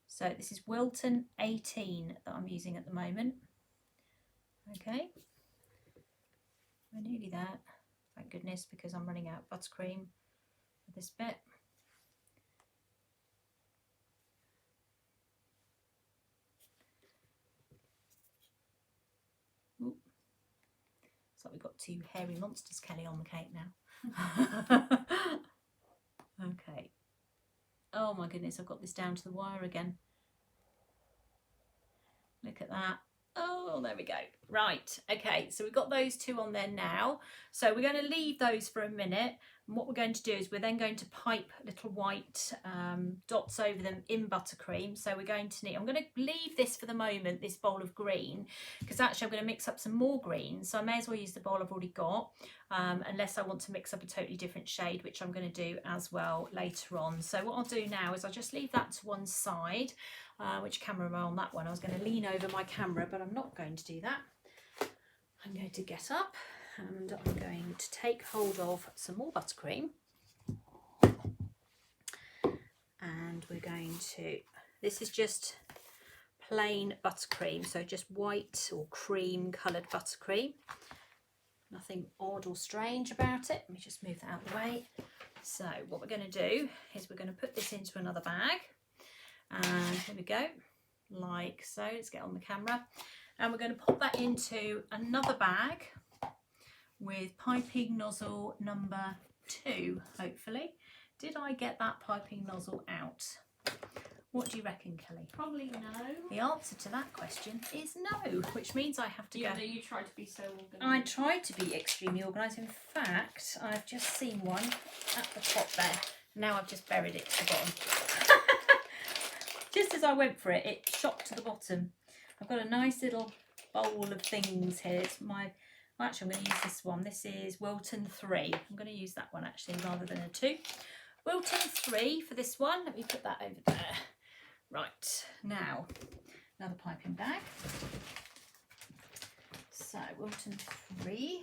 So this is Wilton 18 that I'm using at the moment. Okay, we're nearly there, thank goodness, because I'm running out of buttercream for this bit. Ooh. So we've got two hairy monsters, Kelly, on the cake now. Okay. Oh my goodness, I've got this down to the wire again. Look at that. Oh, there we go. Right, okay, so we've got those two on there now. So we're going to leave those for a minute. And what we're going to do is we're then going to pipe little white dots over them in buttercream. So we're going to need, I'm going to leave this for the moment, this bowl of green, because actually I'm going to mix up some more green. So I may as well use the bowl I've already got, unless I want to mix up a totally different shade, which I'm going to do as well later on. So what I'll do now is I'll just leave that to one side. Which camera am I on that one? I was going to lean over my camera, but I'm not going to do that. I'm going to get up and I'm going to take hold of some more buttercream. And we're going to, this is just plain buttercream, so just white or cream coloured buttercream. Nothing odd or strange about it. Let me just move that out of the way. So what we're going to do is we're going to put this into another bag. And here we go, like so. Let's get on the camera. And we're going to pop that into another bag with piping nozzle number 2, hopefully. Did I get that piping nozzle out? What do you reckon, Kelly? Probably no. The answer to that question is no, which means I have to go. Yeah, you tried to be so organised. I tried to be extremely organised. In fact, I've just seen one at the top there. Now I've just buried it to the bottom. Just as I went for it, it shot to the bottom. I've got a nice little bowl of things here. It's my, well, actually I'm going to use this one. This is Wilton 3. I'm going to use that one actually rather than a 2. Wilton 3 for this one. Let me put that over there. Right, now another piping bag. So Wilton 3.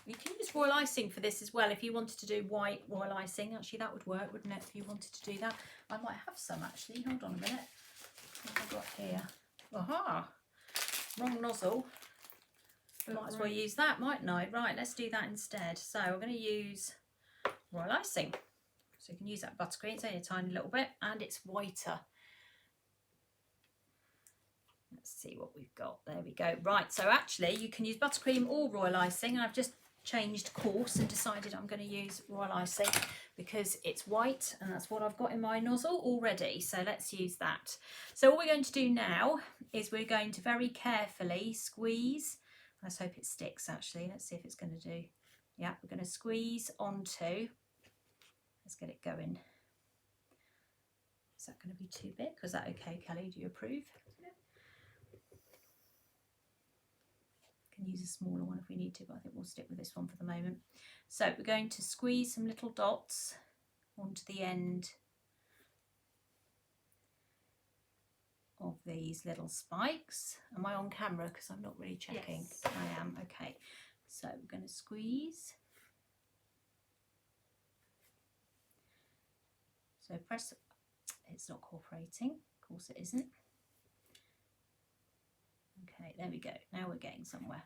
You can use royal icing for this as well if you wanted to do white royal icing. Actually, that would work, wouldn't it, if you wanted to do that? I might have some, actually. Hold on a minute. What have I got here? Aha! Wrong nozzle. Might as well use that, mightn't I? Right, let's do that instead. So we're going to use royal icing. So you can use that buttercream. It's only a tiny little bit, and it's whiter. Let's see what we've got. There we go. Right, so actually you can use buttercream or royal icing. I've just changed course and decided I'm going to use royal icing because it's white and that's what I've got in my nozzle already. So let's use that. So what we're going to do now is we're going to very carefully squeeze. Let's hope it sticks actually. Let's see if it's going to do. Yeah, we're going to squeeze onto. Let's get it going. Is that going to be too big? Was that okay, Kelly? Do you approve? Can use a smaller one if we need to, but I think we'll stick with this one for the moment. So we're going to squeeze some little dots onto the end of these little spikes. Am I on camera? Because I'm not really checking. Yes. I am. Okay. So we're going to squeeze. So press. It's not cooperating. Of course it isn't. Okay, there we go. Now we're getting somewhere.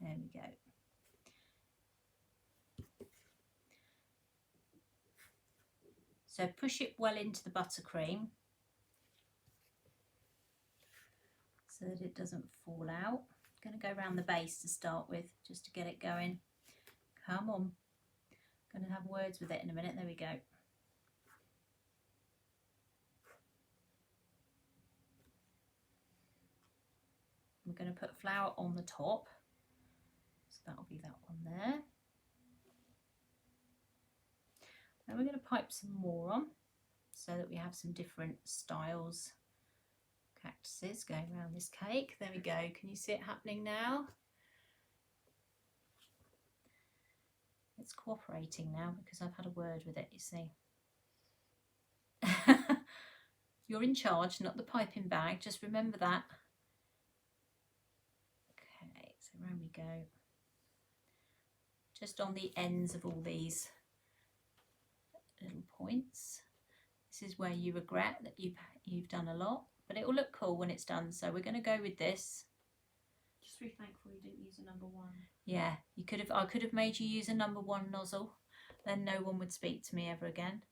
There we go. So push it well into the buttercream. so that it doesn't fall out. I'm going to go around the base to start with, just to get it going. Come on. I'm going to have words with it in a minute. There we go. I'm going to put flour on the top, so that'll be that one there. Then we're going to pipe some more on, so that we have some different styles cactuses going around this cake. There we go. Can you see it happening now? It's cooperating now because I've had a word with it, you see. You're in charge, not the piping bag. Just remember that. Okay, so around we go. Just on the ends of all these little points. This is where you regret that you've done a lot, but it will look cool when it's done. So we're going to go with this. Just be thankful you didn't use a number 1. Yeah, you could have. I could have made you use a number 1 nozzle. Then no one would speak to me ever again.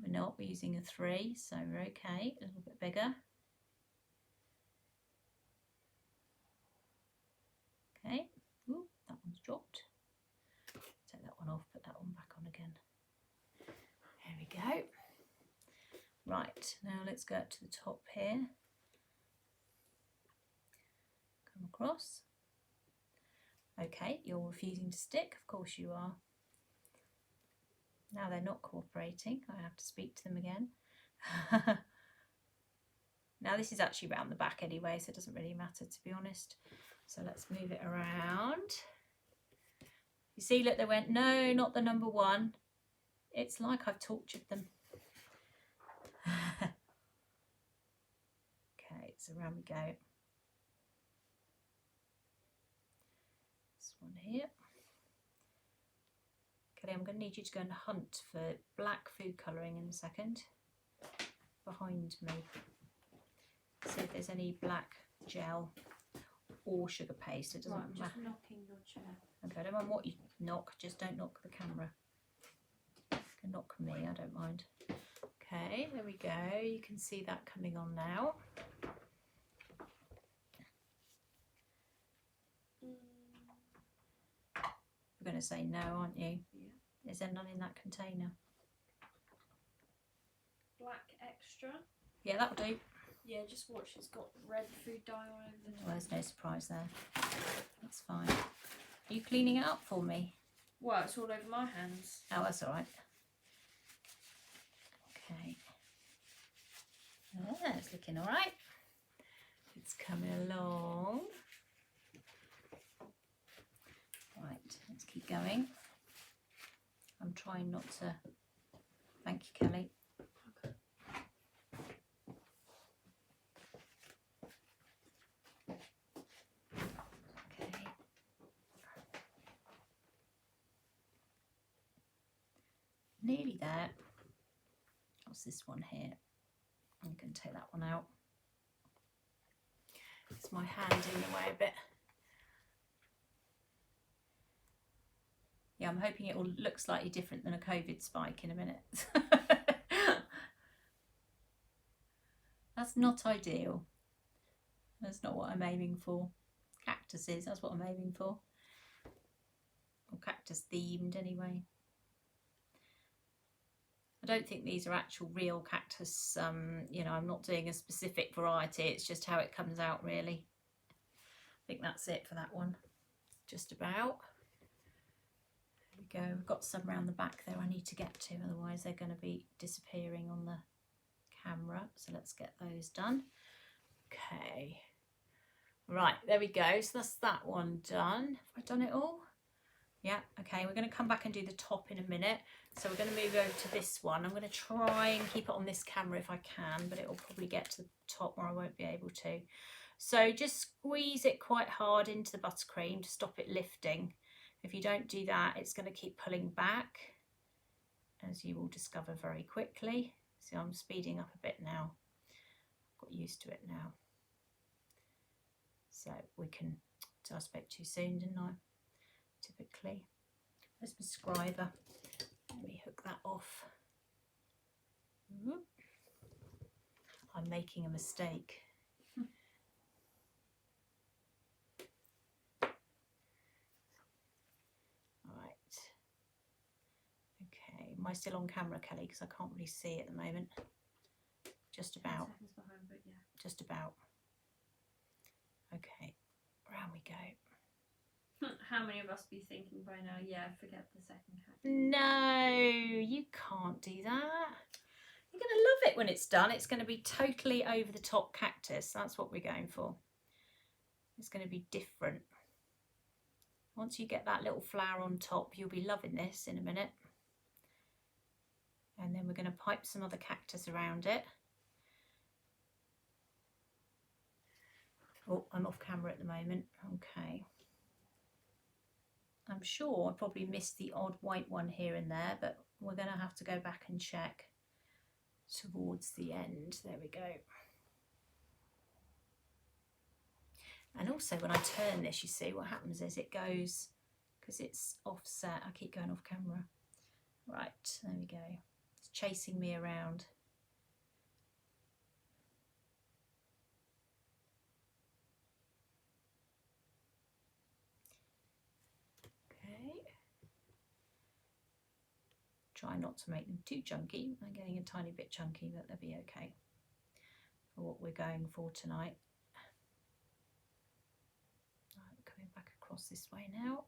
We're not. We're using a 3, so we're okay. A little bit bigger. Okay. Ooh, that one's dropped. Take that one off. Put that one back on again. There we go. Right, now let's go up to the top here. Come across. Okay, you're refusing to stick. Of course you are. Now they're not cooperating. I have to speak to them again. Now this is actually round the back anyway, so it doesn't really matter, to be honest. So let's move it around. You see, look, they went, no, not the number 1. It's like I've tortured them. Okay, so around we go. This one here. Okay, I'm going to need you to go and hunt for black food colouring in a second. Behind me. See if there's any black gel or sugar paste. It doesn't Right, I'm matter. just knocking your chair. Okay, I don't mind what you knock, just don't knock the camera. You can knock me, I don't mind. Okay, there we go. You can see that coming on now. You're going to say no, aren't you? Yeah. Is there none in that container? Black extra. Yeah, that'll do. Yeah, just watch. It's got red food dye all over the top. Well, there's no surprise there. That's fine. Are you cleaning it up for me? Well, it's all over my hands. Oh, that's all right. Okay. Yeah, it's looking all right. It's coming along. Right, let's keep going. I'm trying not to. Thank you, Kelly. Okay. Nearly there. What's this one here? I'm going to take that one out. It's my hand in the way a bit. Yeah, I'm hoping it will look slightly different than a COVID spike in a minute. That's not ideal. That's not what I'm aiming for. Cactuses, that's what I'm aiming for. Or cactus themed anyway. I don't think these are actual real cactus, you know, I'm not doing a specific variety, it's just how it comes out really. I think that's it for that one, just about. There we go, we've got some around the back there I need to get to, otherwise they're going to be disappearing on the camera, so let's get those done. Okay, right, there we go, so that's that one done. Have I done it all? Yeah, okay, we're going to come back and do the top in a minute. So we're going to move over to this one. I'm going to try and keep it on this camera if I can, but it will probably get to the top where I won't be able to. So just squeeze it quite hard into the buttercream to stop it lifting. If you don't do that, it's going to keep pulling back, as you will discover very quickly. So I'm speeding up a bit now. I've got used to it now. So we can, so I spoke too soon, didn't I? Typically. Where's my scriber? Let me hook that off. I'm making a mistake. Am I still on camera, Kelly? Because I can't really see at the moment. Just about. 10 seconds behind, but yeah. Just about. Okay, round we go. How many of us be thinking by now, yeah, forget the second cactus? No, you can't do that. You're going to love it when it's done. It's going to be totally over the top cactus. That's what we're going for. It's going to be different. Once you get that little flower on top, you'll be loving this in a minute. And then we're going to pipe some other cactus around it. Oh, I'm off camera at the moment. Okay. I'm sure I probably missed the odd white one here and there, but we're going to have to go back and check towards the end. There we go. And also when I turn this, you see what happens is it goes, because it's offset, I keep going off camera. Right, there we go. It's chasing me around. Okay. Try not to make them too chunky. They're getting a tiny bit chunky, but they'll be okay for what we're going for tonight. Right, coming back across this way now.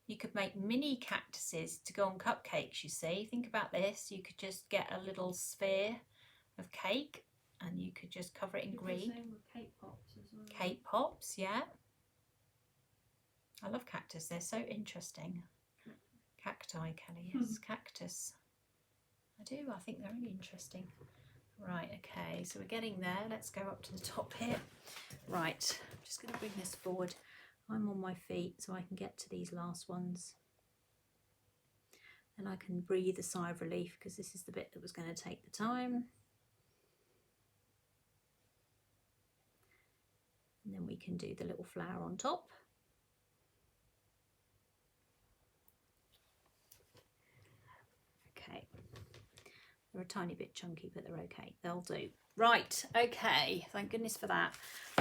You could make mini cactuses to go on cupcakes, you see. Think about this. You could just get a little sphere of cake and you could just cover it in green. Same with cake pops as well. Cake pops, yeah. I love cactus. They're so interesting. Cacti, Kelly, yes. Cactus. I do. I think they're really interesting. Right, okay. So we're getting there. Let's go up to the top here. Right. I'm just going to bring this forward. I'm on my feet so I can get to these last ones. And I can breathe a sigh of relief because this is the bit that was going to take the time. And then we can do the little flower on top. Okay. They're a tiny bit chunky, but they're okay. They'll do. Right, okay. Thank goodness for that.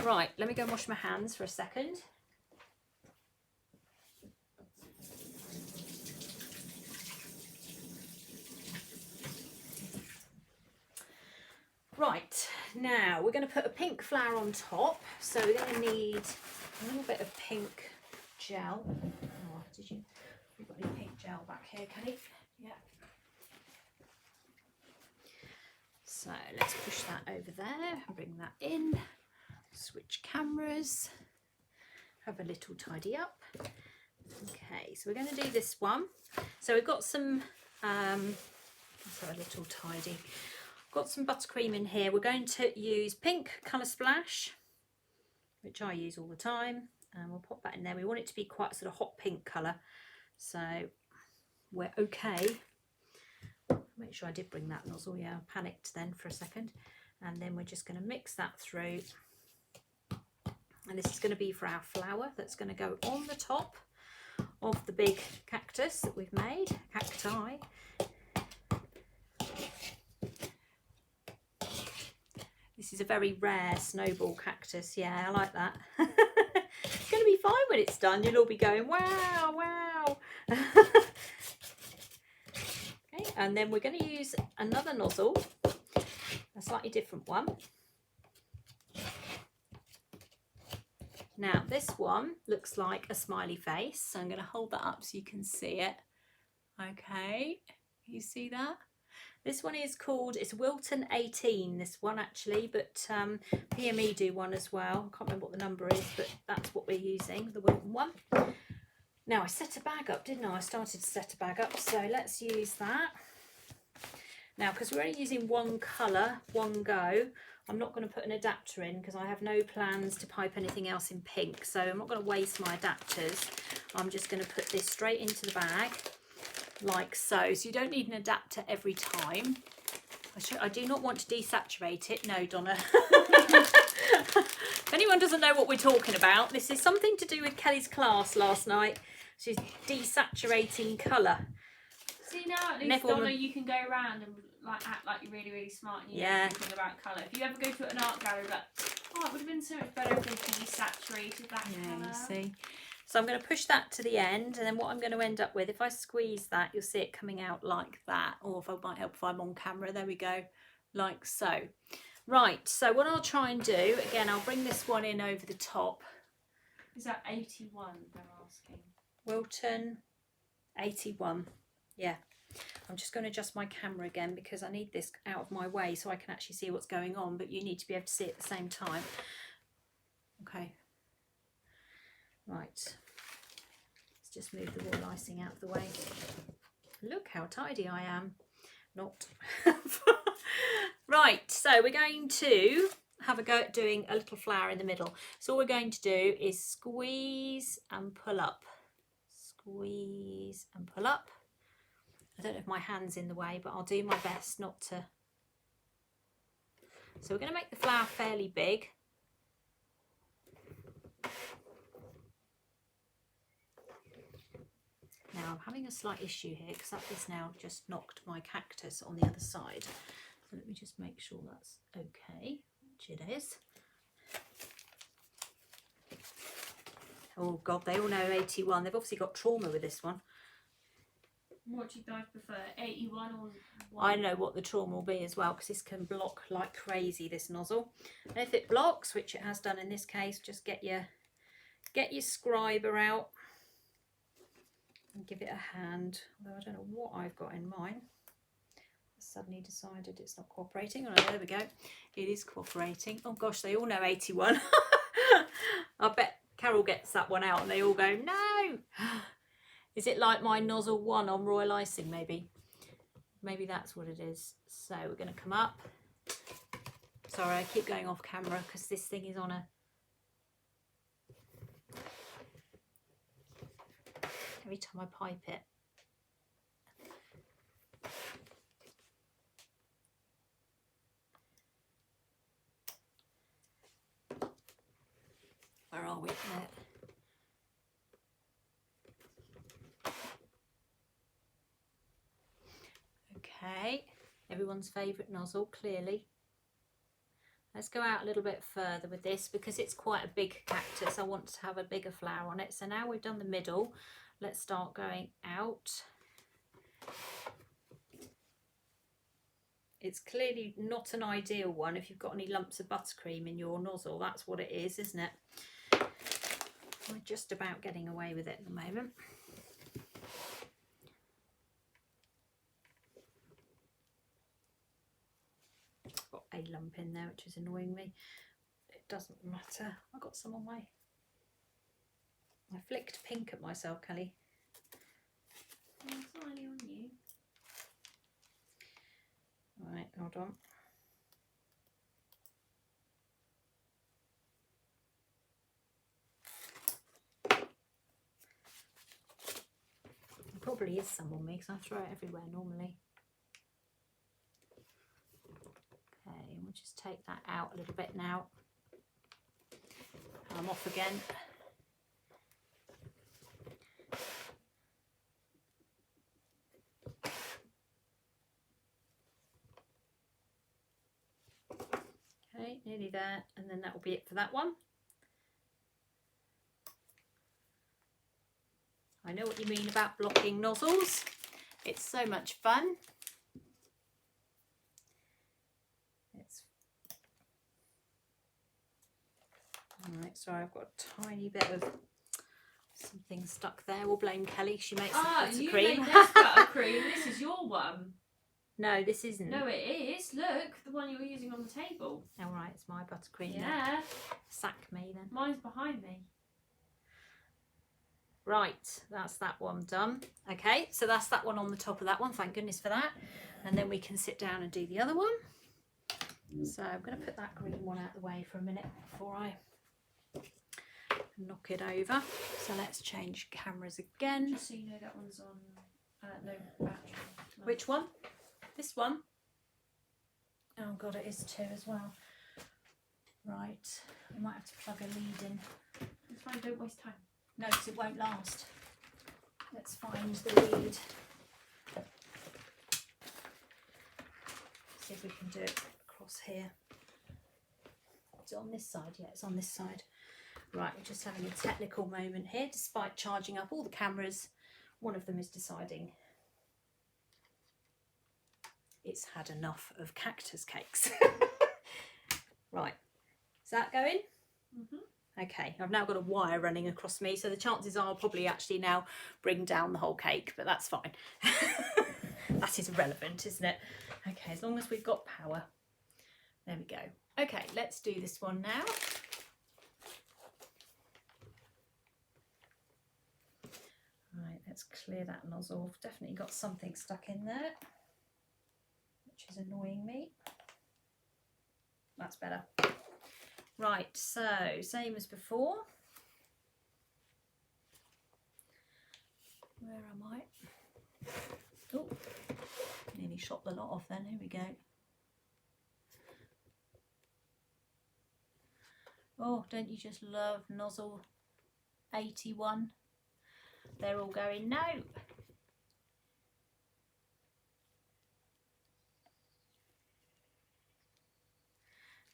Right, let me go and wash my hands for a second. Right, now we're going to put a pink flower on top, so we're going to need a little bit of pink gel. Oh, did you? We've got any pink gel back here, Kelly? Yeah. So let's push that over there and bring that in. Switch cameras. Have a little tidy up. Okay, so we're going to do this one. So we've got some. Let's have a little tidy. Got some buttercream in here. We're going to use pink colour splash, which I use all the time, and we'll pop that in there. We want it to be quite sort of hot pink colour, so we're okay. Make sure I did bring that nozzle. Yeah, I panicked then for a second. And then we're just going to mix that through, and this is going to be for our flower that's going to go on the top of the big cactus that we've made, cacti. This is a very rare snowball cactus. Yeah, I like that. It's going to be fine when it's done. You'll all be going, wow, wow. Okay, and then we're going to use another nozzle, a slightly different one. Now, this one looks like a smiley face. So I'm going to hold that up so you can see it. Okay, you see that? This one is called, it's Wilton 18, this one actually, but PME do one as well. I can't remember what the number is, but that's what we're using, the Wilton one. Now I set a bag up, didn't I? I started to set a bag up, so let's use that. Now, because we're only using one colour, one go, I'm not going to put an adapter in because I have no plans to pipe anything else in pink, so I'm not going to waste my adapters. I'm just going to put this straight into the bag. Like so. So you don't need an adapter every time. I do not want to desaturate it. No, Donna. If anyone doesn't know what we're talking about, this is something to do with Kelly's class last night. She's desaturating colour. See, now at least, Donna, you can go around and like act like you're really, really smart and you know Yeah. everything about colour. If you ever go to an art gallery, like, oh, it would have been so much better if they desaturated that colour. You see. So I'm going to push that to the end, and then what I'm going to end up with, if I squeeze that, you'll see it coming out like that, or if I might help if I'm on camera, there we go, like so. Right, so what I'll try and do, again, I'll bring this one in over the top. Is that 81, they're asking? Wilton, 81, yeah. I'm just going to adjust my camera again because I need this out of my way so I can actually see what's going on, but you need to be able to see it at the same time. Okay. Right, let's just move the royal icing out of the way. Look how tidy I am. Not. Right, so we're going to have a go at doing a little flower in the middle. So all we're going to do is squeeze and pull up. Squeeze and pull up. I don't know if my hand's in the way, but I'll do my best not to. So we're going to make the flower fairly big. Now I'm having a slight issue here because that has now just knocked my cactus on the other side. So let me just make sure that's okay, which it is. Oh God, they all know 81. They've obviously got trauma with this one. What do you guys prefer, 81 or 1? I know what the trauma will be as well because this can block like crazy, this nozzle. And if it blocks, which it has done in this case, just get your scriber out and give it a hand. Although I don't know what I've got in mine. I suddenly decided it's not cooperating. Oh, there we go. It is cooperating. Oh gosh, they all know 81. I bet Carol gets that one out and they all go, no. Is it like my nozzle 1 on royal icing maybe? Maybe that's what it is. So we're going to come up. Sorry, I keep going off camera because this thing is on a... Every time I pipe it. Where are we? There. Okay, everyone's favourite nozzle, clearly. Let's go out a little bit further with this because it's quite a big cactus. I want to have a bigger flower on it. So now we've done the middle, let's start going out. It's clearly not an ideal one if you've got any lumps of buttercream in your nozzle. That's what it is, isn't it? We're just about getting away with it at the moment. Got a lump in there which is annoying me. It doesn't matter. I got some on my... I flicked pink at myself, Kelly. Oh, it's not only on you. Right, hold on. There probably is some on me because I throw it everywhere normally. Okay, and we'll just take that out a little bit now. I'm off again. Okay, nearly there, and then that will be it for that one. I know what you mean about blocking nozzles. It's so much fun. Alright, sorry, I've got a tiny bit of something stuck there. We'll blame Kelly. She makes the you buttercream. made this buttercream. This is your one. No, this isn't. No, it is. Look, the one you were using on the table. Alright, it's my buttercream. Yeah. Then. Sack me then. Mine's behind me. Right, that's that one done. Okay, so that's that one on the top of that one. Thank goodness for that. And then we can sit down and do the other one. So I'm going to put that green one out of the way for a minute before I knock it over. So let's change cameras again. Just so you know, that one's on no battery. No. Which one? This one? Oh God, it is too as well. Right, we might have to plug a lead in. It's fine, don't waste time. No, because it won't last. Let's find the lead. See if we can do it across here. Is it on this side? Yeah, it's on this side. Right, we're just having a technical moment here. Despite charging up all the cameras, one of them is deciding it's had enough of cactus cakes. Right, is that going? Mm-hmm. Okay, I've now got a wire running across me, so the chances are I'll probably actually now bring down the whole cake, but that's fine. That is irrelevant, isn't it? Okay, as long as we've got power. There we go. Okay, let's do this one now. Right, let's clear that nozzle. I've definitely got something stuck in there, which is annoying me. That's better. Right, so same as before. Where am I? Oh, nearly shot the lot off then. Here we go. Oh, don't you just love nozzle 81? They're all going, no.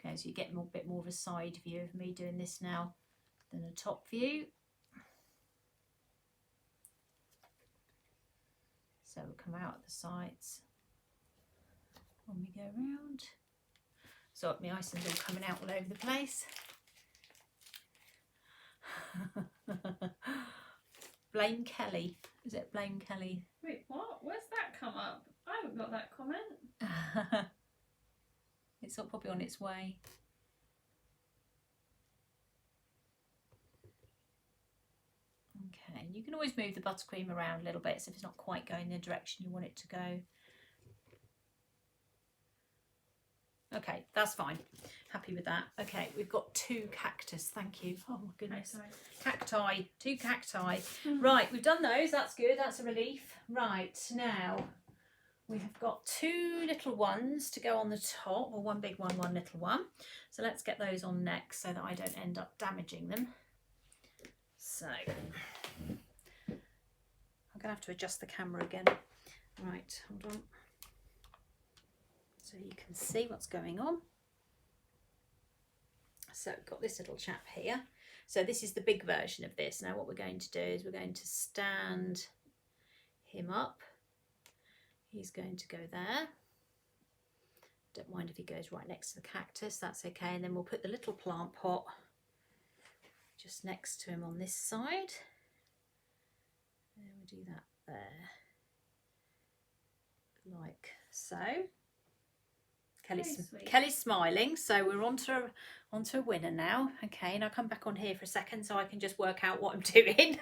Okay, so you get a bit more of a side view of me doing this now than a top view. So we'll come out at the sides when we go round. So my icing's all coming out all over the place. Blame Kelly. Is it blame Kelly? Wait, what? Where's that come up? I haven't got that comment. It's all probably on its way. Okay, you can always move the buttercream around a little bit so if it's not quite going in the direction you want it to go. Okay, that's fine. Happy with that. Okay, we've got 2 cactus. Thank you. Oh my goodness. Cacti. 2 cacti. Right, we've done those. That's good. That's a relief. Right, now we have got 2 little ones to go on the top. Well, one big one, one little one. So let's get those on next so that I don't end up damaging them. So I'm going to have to adjust the camera again. Right, hold on. So you can see what's going on. So we've got this little chap here. So this is the big version of this. Now what we're going to do is we're going to stand him up. He's going to go there. Don't mind if he goes right next to the cactus, that's okay. And then we'll put the little plant pot just next to him on this side. And we'll do that there. Like so. Kelly's smiling, so we're onto a winner now. Okay, and I'll come back on here for a second so I can just work out what I'm doing.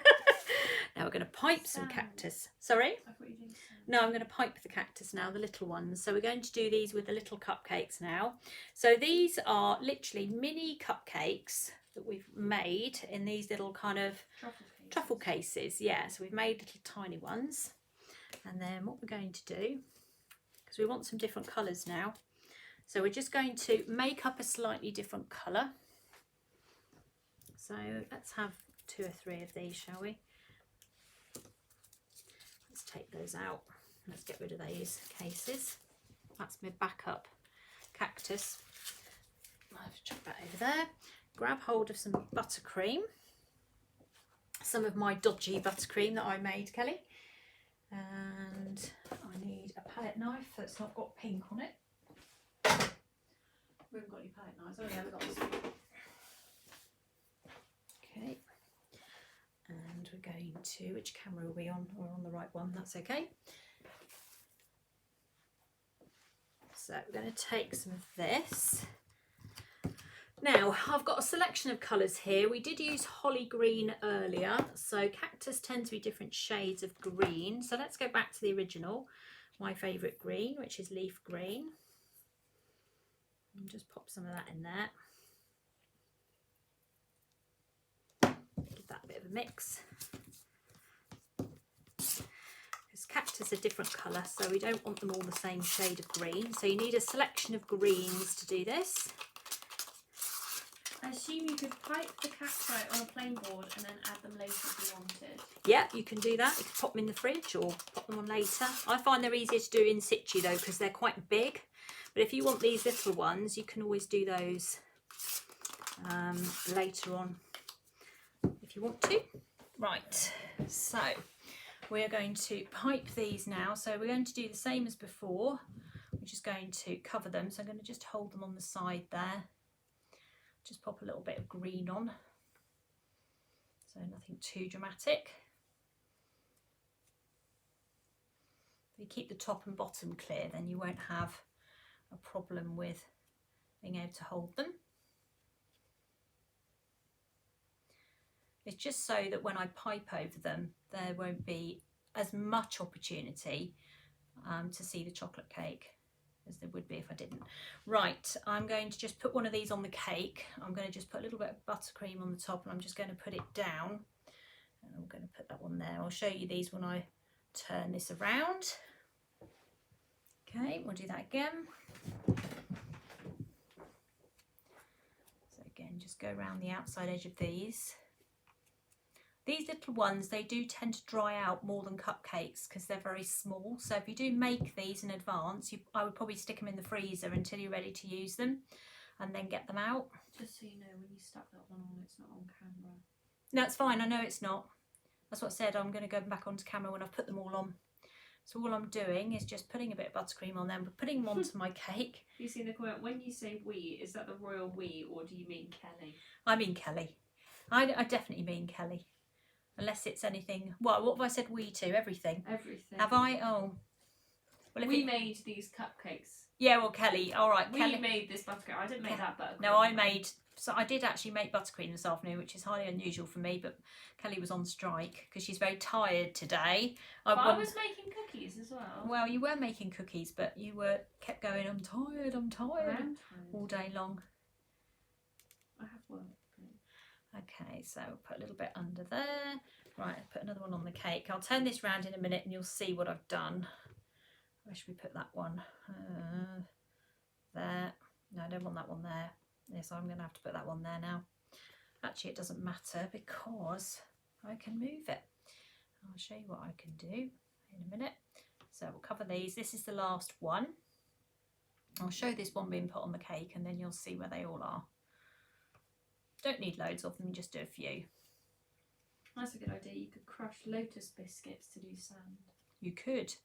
Now we're going to pipe some cactus. Sorry? I thought you did. No, I'm going to pipe the cactus now, the little ones. So we're going to do these with the little cupcakes now. So these are literally mini cupcakes that we've made in these little kind of truffle cases. Yeah, so we've made little tiny ones. And then what we're going to do, because we want some different colours now, so we're just going to make up a slightly different colour. So let's have 2 or 3 of these, shall we? Let's take those out. Let's get rid of these cases. That's my backup cactus. I'll have to chuck that over there. Grab hold of some buttercream. Some of my dodgy buttercream that I made, Kelly. And I need a palette knife that's not got pink on it. We haven't got any palette knives. Oh yeah, we've got this one. Okay. And we're going to, which camera are we on? We're on the right one, that's okay. So we're going to take some of this. Now, I've got a selection of colours here. We did use holly green earlier, so cactus tend to be different shades of green. So let's go back to the original, my favourite green, which is leaf green. And just pop some of that in there. Give that a bit of a mix. Because cactus are different colour, so we don't want them all the same shade of green. So you need a selection of greens to do this. I assume you could pipe the cacti on a plain board and then add them later if you wanted. Yeah, you can do that. You can pop them in the fridge or pop them on later. I find they're easier to do in situ though because they're quite big. But if you want these little ones, you can always do those later on if you want to. Right, so we're going to pipe these now. So we're going to do the same as before. We're just going to cover them. So I'm going to just hold them on the side there. Just pop a little bit of green on. So nothing too dramatic. If you keep the top and bottom clear, then you won't have a problem with being able to hold them. It's just so that when I pipe over them, there won't be as much opportunity to see the chocolate cake as there would be if I didn't. Right, I'm going to just put one of these on the cake. I'm going to just put a little bit of buttercream on the top and I'm just going to put it down. And I'm going to put that one there. I'll show you these when I turn this around. Okay, we'll do that again. So again, just go around the outside edge of these. These little ones, they do tend to dry out more than cupcakes because they're very small. So if you do make these in advance, I would probably stick them in the freezer until you're ready to use them and then get them out. Just so you know, when you stuck that one on, it's not on camera. No, it's fine. I know it's not. That's what I said. I'm going to go back onto camera when I've put them all on. So all I'm doing is just putting a bit of buttercream on them, but putting them onto my cake. You see the comment, when you say we, is that the royal we or do you mean Kelly? I mean Kelly. I definitely mean Kelly. Unless it's anything. What have I said we to? Everything. Everything. Have I? Oh. Well, if we made these cupcakes. Yeah, well, Kelly. All right, Kelly. We made this buttercream. I didn't make that buttercream. No, I made. So I did actually make buttercream this afternoon, which is highly unusual for me. But Kelly was on strike because she's very tired today. I was making cookies as well. Well, you were making cookies, but you kept going. I'm tired. I'm tired. All day long. I have work. Okay, so I'll put a little bit under there. Right, I'll put another one on the cake. I'll turn this round in a minute and you'll see what I've done. Where should we put that one? There. No, I don't want that one there. Yes, I'm going to have to put that one there now. Actually, it doesn't matter because I can move it. I'll show you what I can do in a minute. So we'll cover these. This is the last one. I'll show this one being put on the cake and then you'll see where they all are. Don't need loads of them, just do a few. That's a good idea. You could crush lotus biscuits to do sand. You could.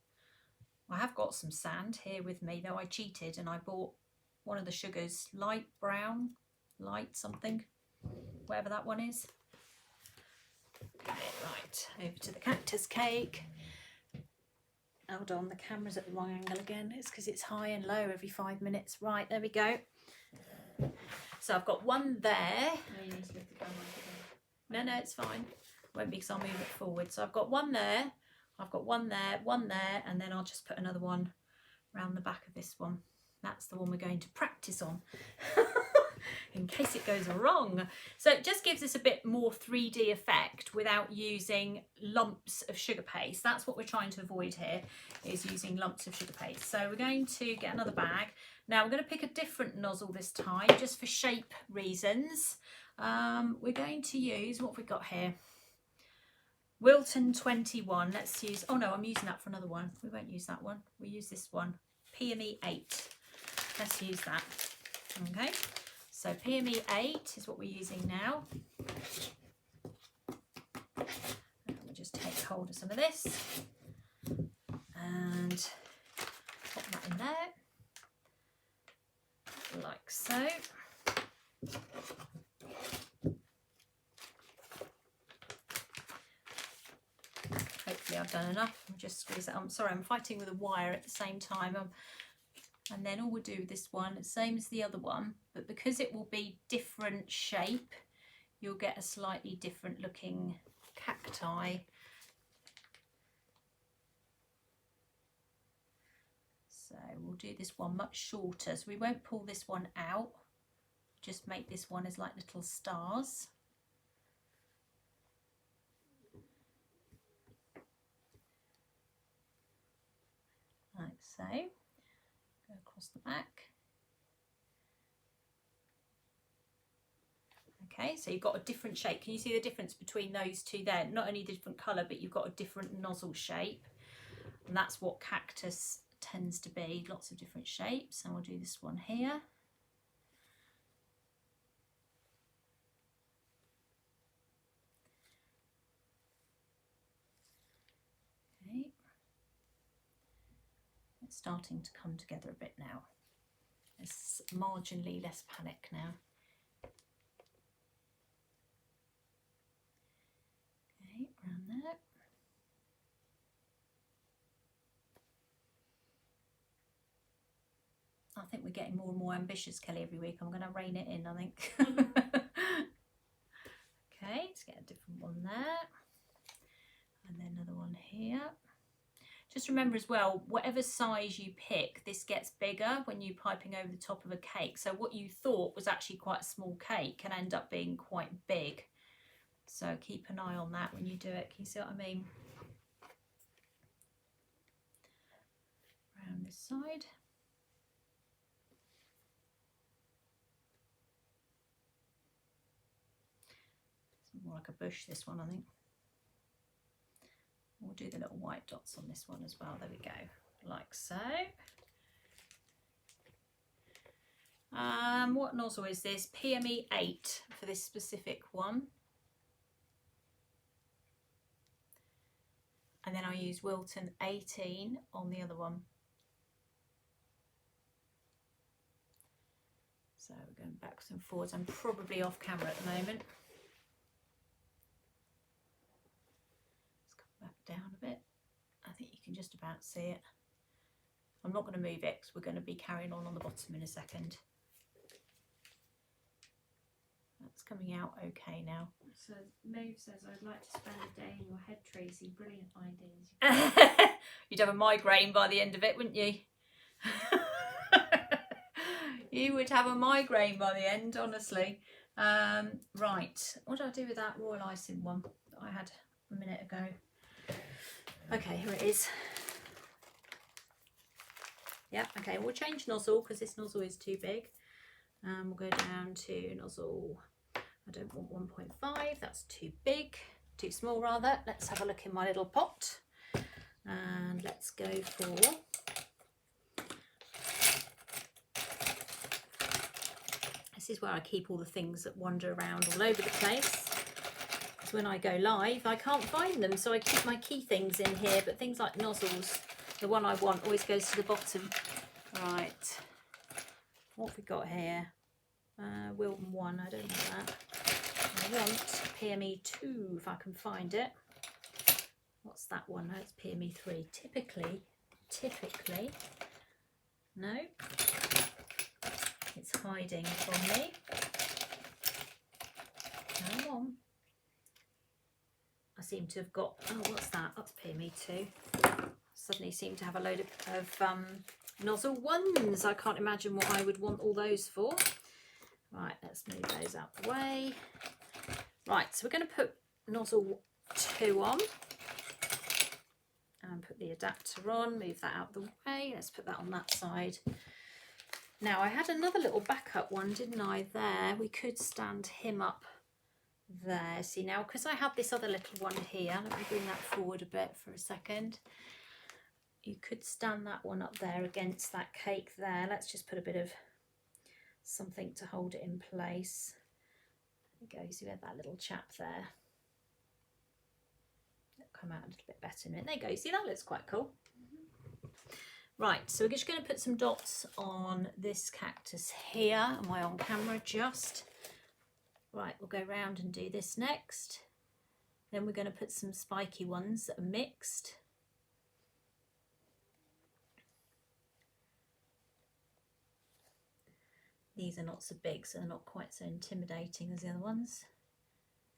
I have got some sand here with me, though I cheated and I bought one of the sugars, light brown, light something, whatever that one is. Okay, right, over to the cactus cake. Hold on, the camera's at the wrong angle again. It's because it's high and low every 5 minutes. Right, there we go. So I've got one there. No, you need to lift the camera. No, it's fine. Won't be because I'll move it forward. So I've got one there. I've got one there, and then I'll just put another one around the back of this one. That's the one we're going to practice on in case it goes wrong. So it just gives us a bit more 3D effect without using lumps of sugar paste. That's what we're trying to avoid here, is using lumps of sugar paste. So we're going to get another bag. Now we're going to pick a different nozzle this time, just for shape reasons. We're going to use, what have we got here? Wilton 21. Let's use, oh no, I'm using that for another one. We won't use that one. We'll use this one. PME 8. Let's use that. Okay, so PME 8 is what we're using now. And we'll just take hold of some of this and pop that in there, like so. Hopefully I've done enough. I'll just squeeze it. I'm sorry, I'm fighting with a wire at the same time. And then all we'll do with this one, same as the other one, but because it will be different shape, you'll get a slightly different looking cacti. So we'll do this one much shorter. So we won't pull this one out, just make this one as like little stars. Like so. Go across the back. Okay, so you've got a different shape. Can you see the difference between those two there? Not only different colour, but you've got a different nozzle shape. And that's what cactus tends to be, lots of different shapes. And we'll do this one here. Okay. It's starting to come together a bit now. There's marginally less panic now. Okay, around there. I think we're getting more and more ambitious, Kelly, every week. I'm going to rein it in, I think. Okay, let's get a different one there. And then another one here. Just remember as well, whatever size you pick, this gets bigger when you're piping over the top of a cake. So what you thought was actually quite a small cake can end up being quite big. So keep an eye on that when you do it. Can you see what I mean? Around this side. It's more like a bush, this one, I think. We'll do the little white dots on this one as well. There we go, like so. What nozzle is this? PME 8 for this specific one. And then I use Wilton 18 on the other one. So we're going backwards and forwards. I'm probably off camera at the moment. Down a bit. I think you can just about see it. I'm not going to move it because we're going to be carrying on the bottom in a second. That's coming out okay now. So Maeve says, I'd like to spend a day in your head, Tracy. Brilliant ideas. You'd have a migraine by the end of it, wouldn't you? You would have a migraine by the end, honestly. Right, what did I do with that royal icing one that I had a minute ago? Okay, here it is. Yeah, okay, we'll change nozzle because this nozzle is too big. We'll go down to nozzle, I don't want 1.5, that's too big, too small rather. Let's have a look in my little pot and let's go for this is where I keep all the things that wander around all over the place. When I go live I can't find them, so I keep my key things in here, but things like nozzles, the one I want always goes to the bottom. Right, what have we got here? Wilton 1, I don't know that. I want PME 2 if I can find it. What's that one? No, it's PME 3. Typically, no, it's hiding from me. Come on. I seem to have got, oh, what's that? That's PME 2. Suddenly seem to have a load of nozzle 1s. I can't imagine what I would want all those for. Right, let's move those out the way. Right, so we're going to put nozzle 2 on and put the adapter on, move that out the way. Let's put that on that side. Now, I had another little backup one, didn't I, there? We could stand him up there. See, now because I have this other little one here, let me bring that forward a bit for a second. You could stand that one up there against that cake there. Let's just put a bit of something to hold it in place. There you go, see we had that little chap there. It'll come out a little bit better in a minute. There you go, see that looks quite cool. Right, so we're just going to put some dots on this cactus here. Am I on camera just? Right, we'll go round and do this next. Then we're going to put some spiky ones that are mixed. These are not so big, so they're not quite so intimidating as the other ones.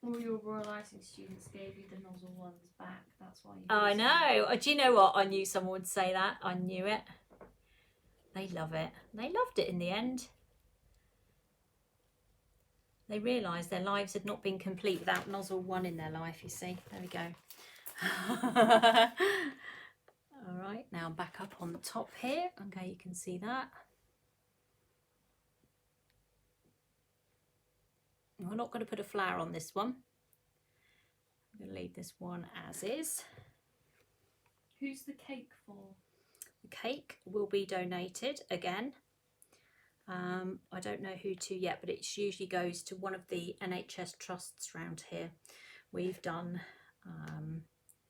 All your royal icing students gave you the nozzle ones back. That's why you. I know. Do you know what? I knew someone would say that. I knew it. They love it. They loved it in the end. They realised their lives had not been complete without nozzle 1 in their life, you see. There we go. All right, now back up on the top here. Okay, you can see that. We're not going to put a flower on this one. I'm going to leave this one as is. Who's the cake for? The cake will be donated again. I don't know who to yet, but it usually goes to one of the NHS trusts around here. We've done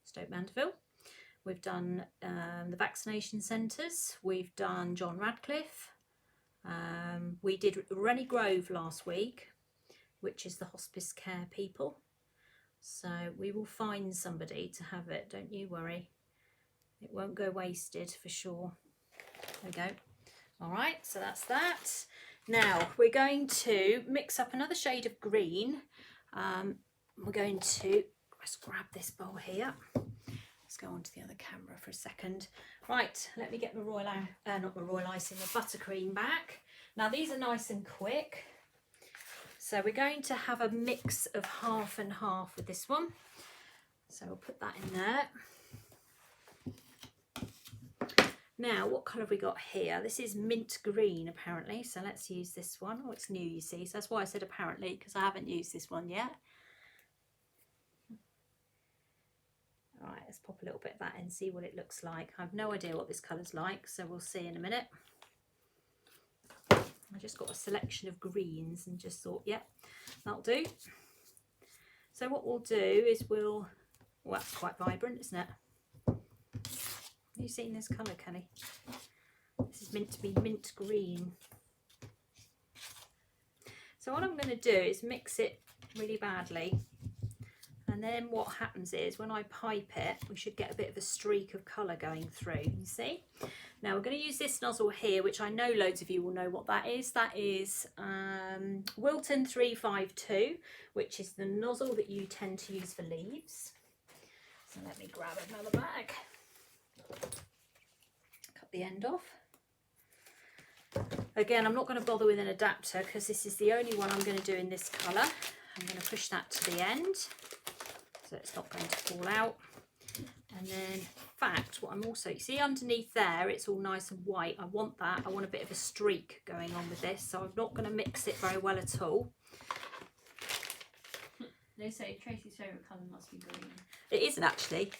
Stoke Mandeville, we've done the vaccination centres, we've done John Radcliffe, we did Rennie Grove last week, which is the hospice care people. So we will find somebody to have it, don't you worry. It won't go wasted for sure. There we go. All right, so that's that. Now we're going to mix up another shade of green. We're going to just grab this bowl here. Let's go on to the other camera for a second. Right, let me get my not my royal icing, the buttercream back. Now these are nice and quick. So we're going to have a mix of half and half with this one. So we'll put that in there. Now, what colour have we got here? This is mint green, apparently. So let's use this one. Oh, it's new, you see. So that's why I said apparently, because I haven't used this one yet. All right, let's pop a little bit of that in, see what it looks like. I have no idea what this colour's like, so we'll see in a minute. I just got a selection of greens and just thought, yep, that'll do. So what we'll do is well, that's quite vibrant, isn't it? Have you seen this colour, Kelly? This is meant to be mint green. So what I'm going to do is mix it really badly. And then what happens is when I pipe it, we should get a bit of a streak of colour going through, you see? Now we're going to use this nozzle here, which I know loads of you will know what that is. That is Wilton 352, which is the nozzle that you tend to use for leaves. So let me grab another bag. Cut the end off. Again, I'm not going to bother with an adapter because this is the only one I'm going to do in this colour. I'm going to push that to the end so it's not going to fall out. And then, in fact, what I'm also, you see underneath there, it's all nice and white. I want that. I want a bit of a streak going on with this, so I'm not going to mix it very well at all. They say Tracy's favourite colour must be green. It isn't actually.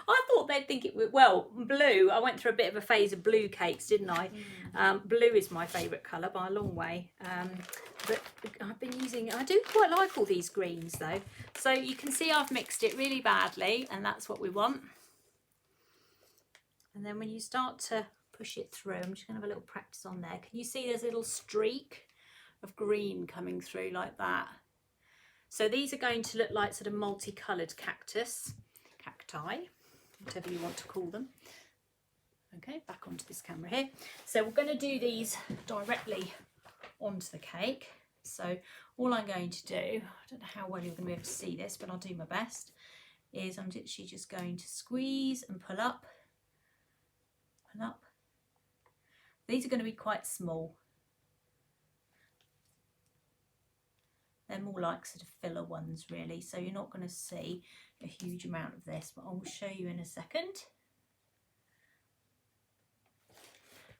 I thought they'd think it would, well, blue. I went through a bit of a phase of blue cakes, didn't I? Blue is my favourite colour by a long way. But I've been using, I do quite like all these greens though. So you can see I've mixed it really badly, and that's what we want. And then when you start to push it through, I'm just going to have a little practice on there. Can you see there's a little streak of green coming through like that? So these are going to look like sort of multicoloured cacti, whatever you want to call them. Okay, back onto this camera here. So we're going to do these directly onto the cake. So all I'm going to do, I don't know how well you're going to be able to see this, but I'll do my best, is I'm literally just going to squeeze and pull up, pull up. These are going to be quite small. They're more like sort of filler ones really, so you're not going to see a huge amount of this, but I will show you in a second.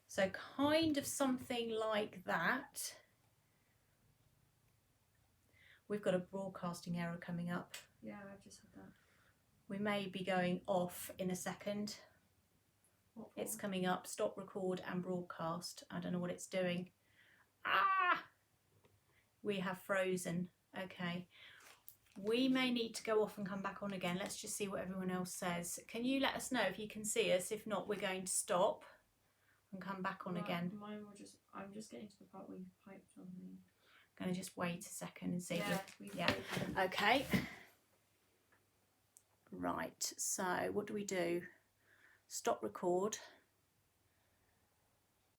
So kind of something like that. We've got a broadcasting error coming up. Yeah, I've just had that. We may be going off in a second. It's coming up, stop record and broadcast. I don't know what it's doing. Ah! We have frozen. Okay. We may need to go off and come back on again. Let's just see what everyone else says. Can you let us know if you can see us? If not, we're going to stop and come back on again. Mine will just, I'm just getting to the part where you piped on me. Going to just wait a second and see. Yeah. Okay. Right. So what do we do? Stop record.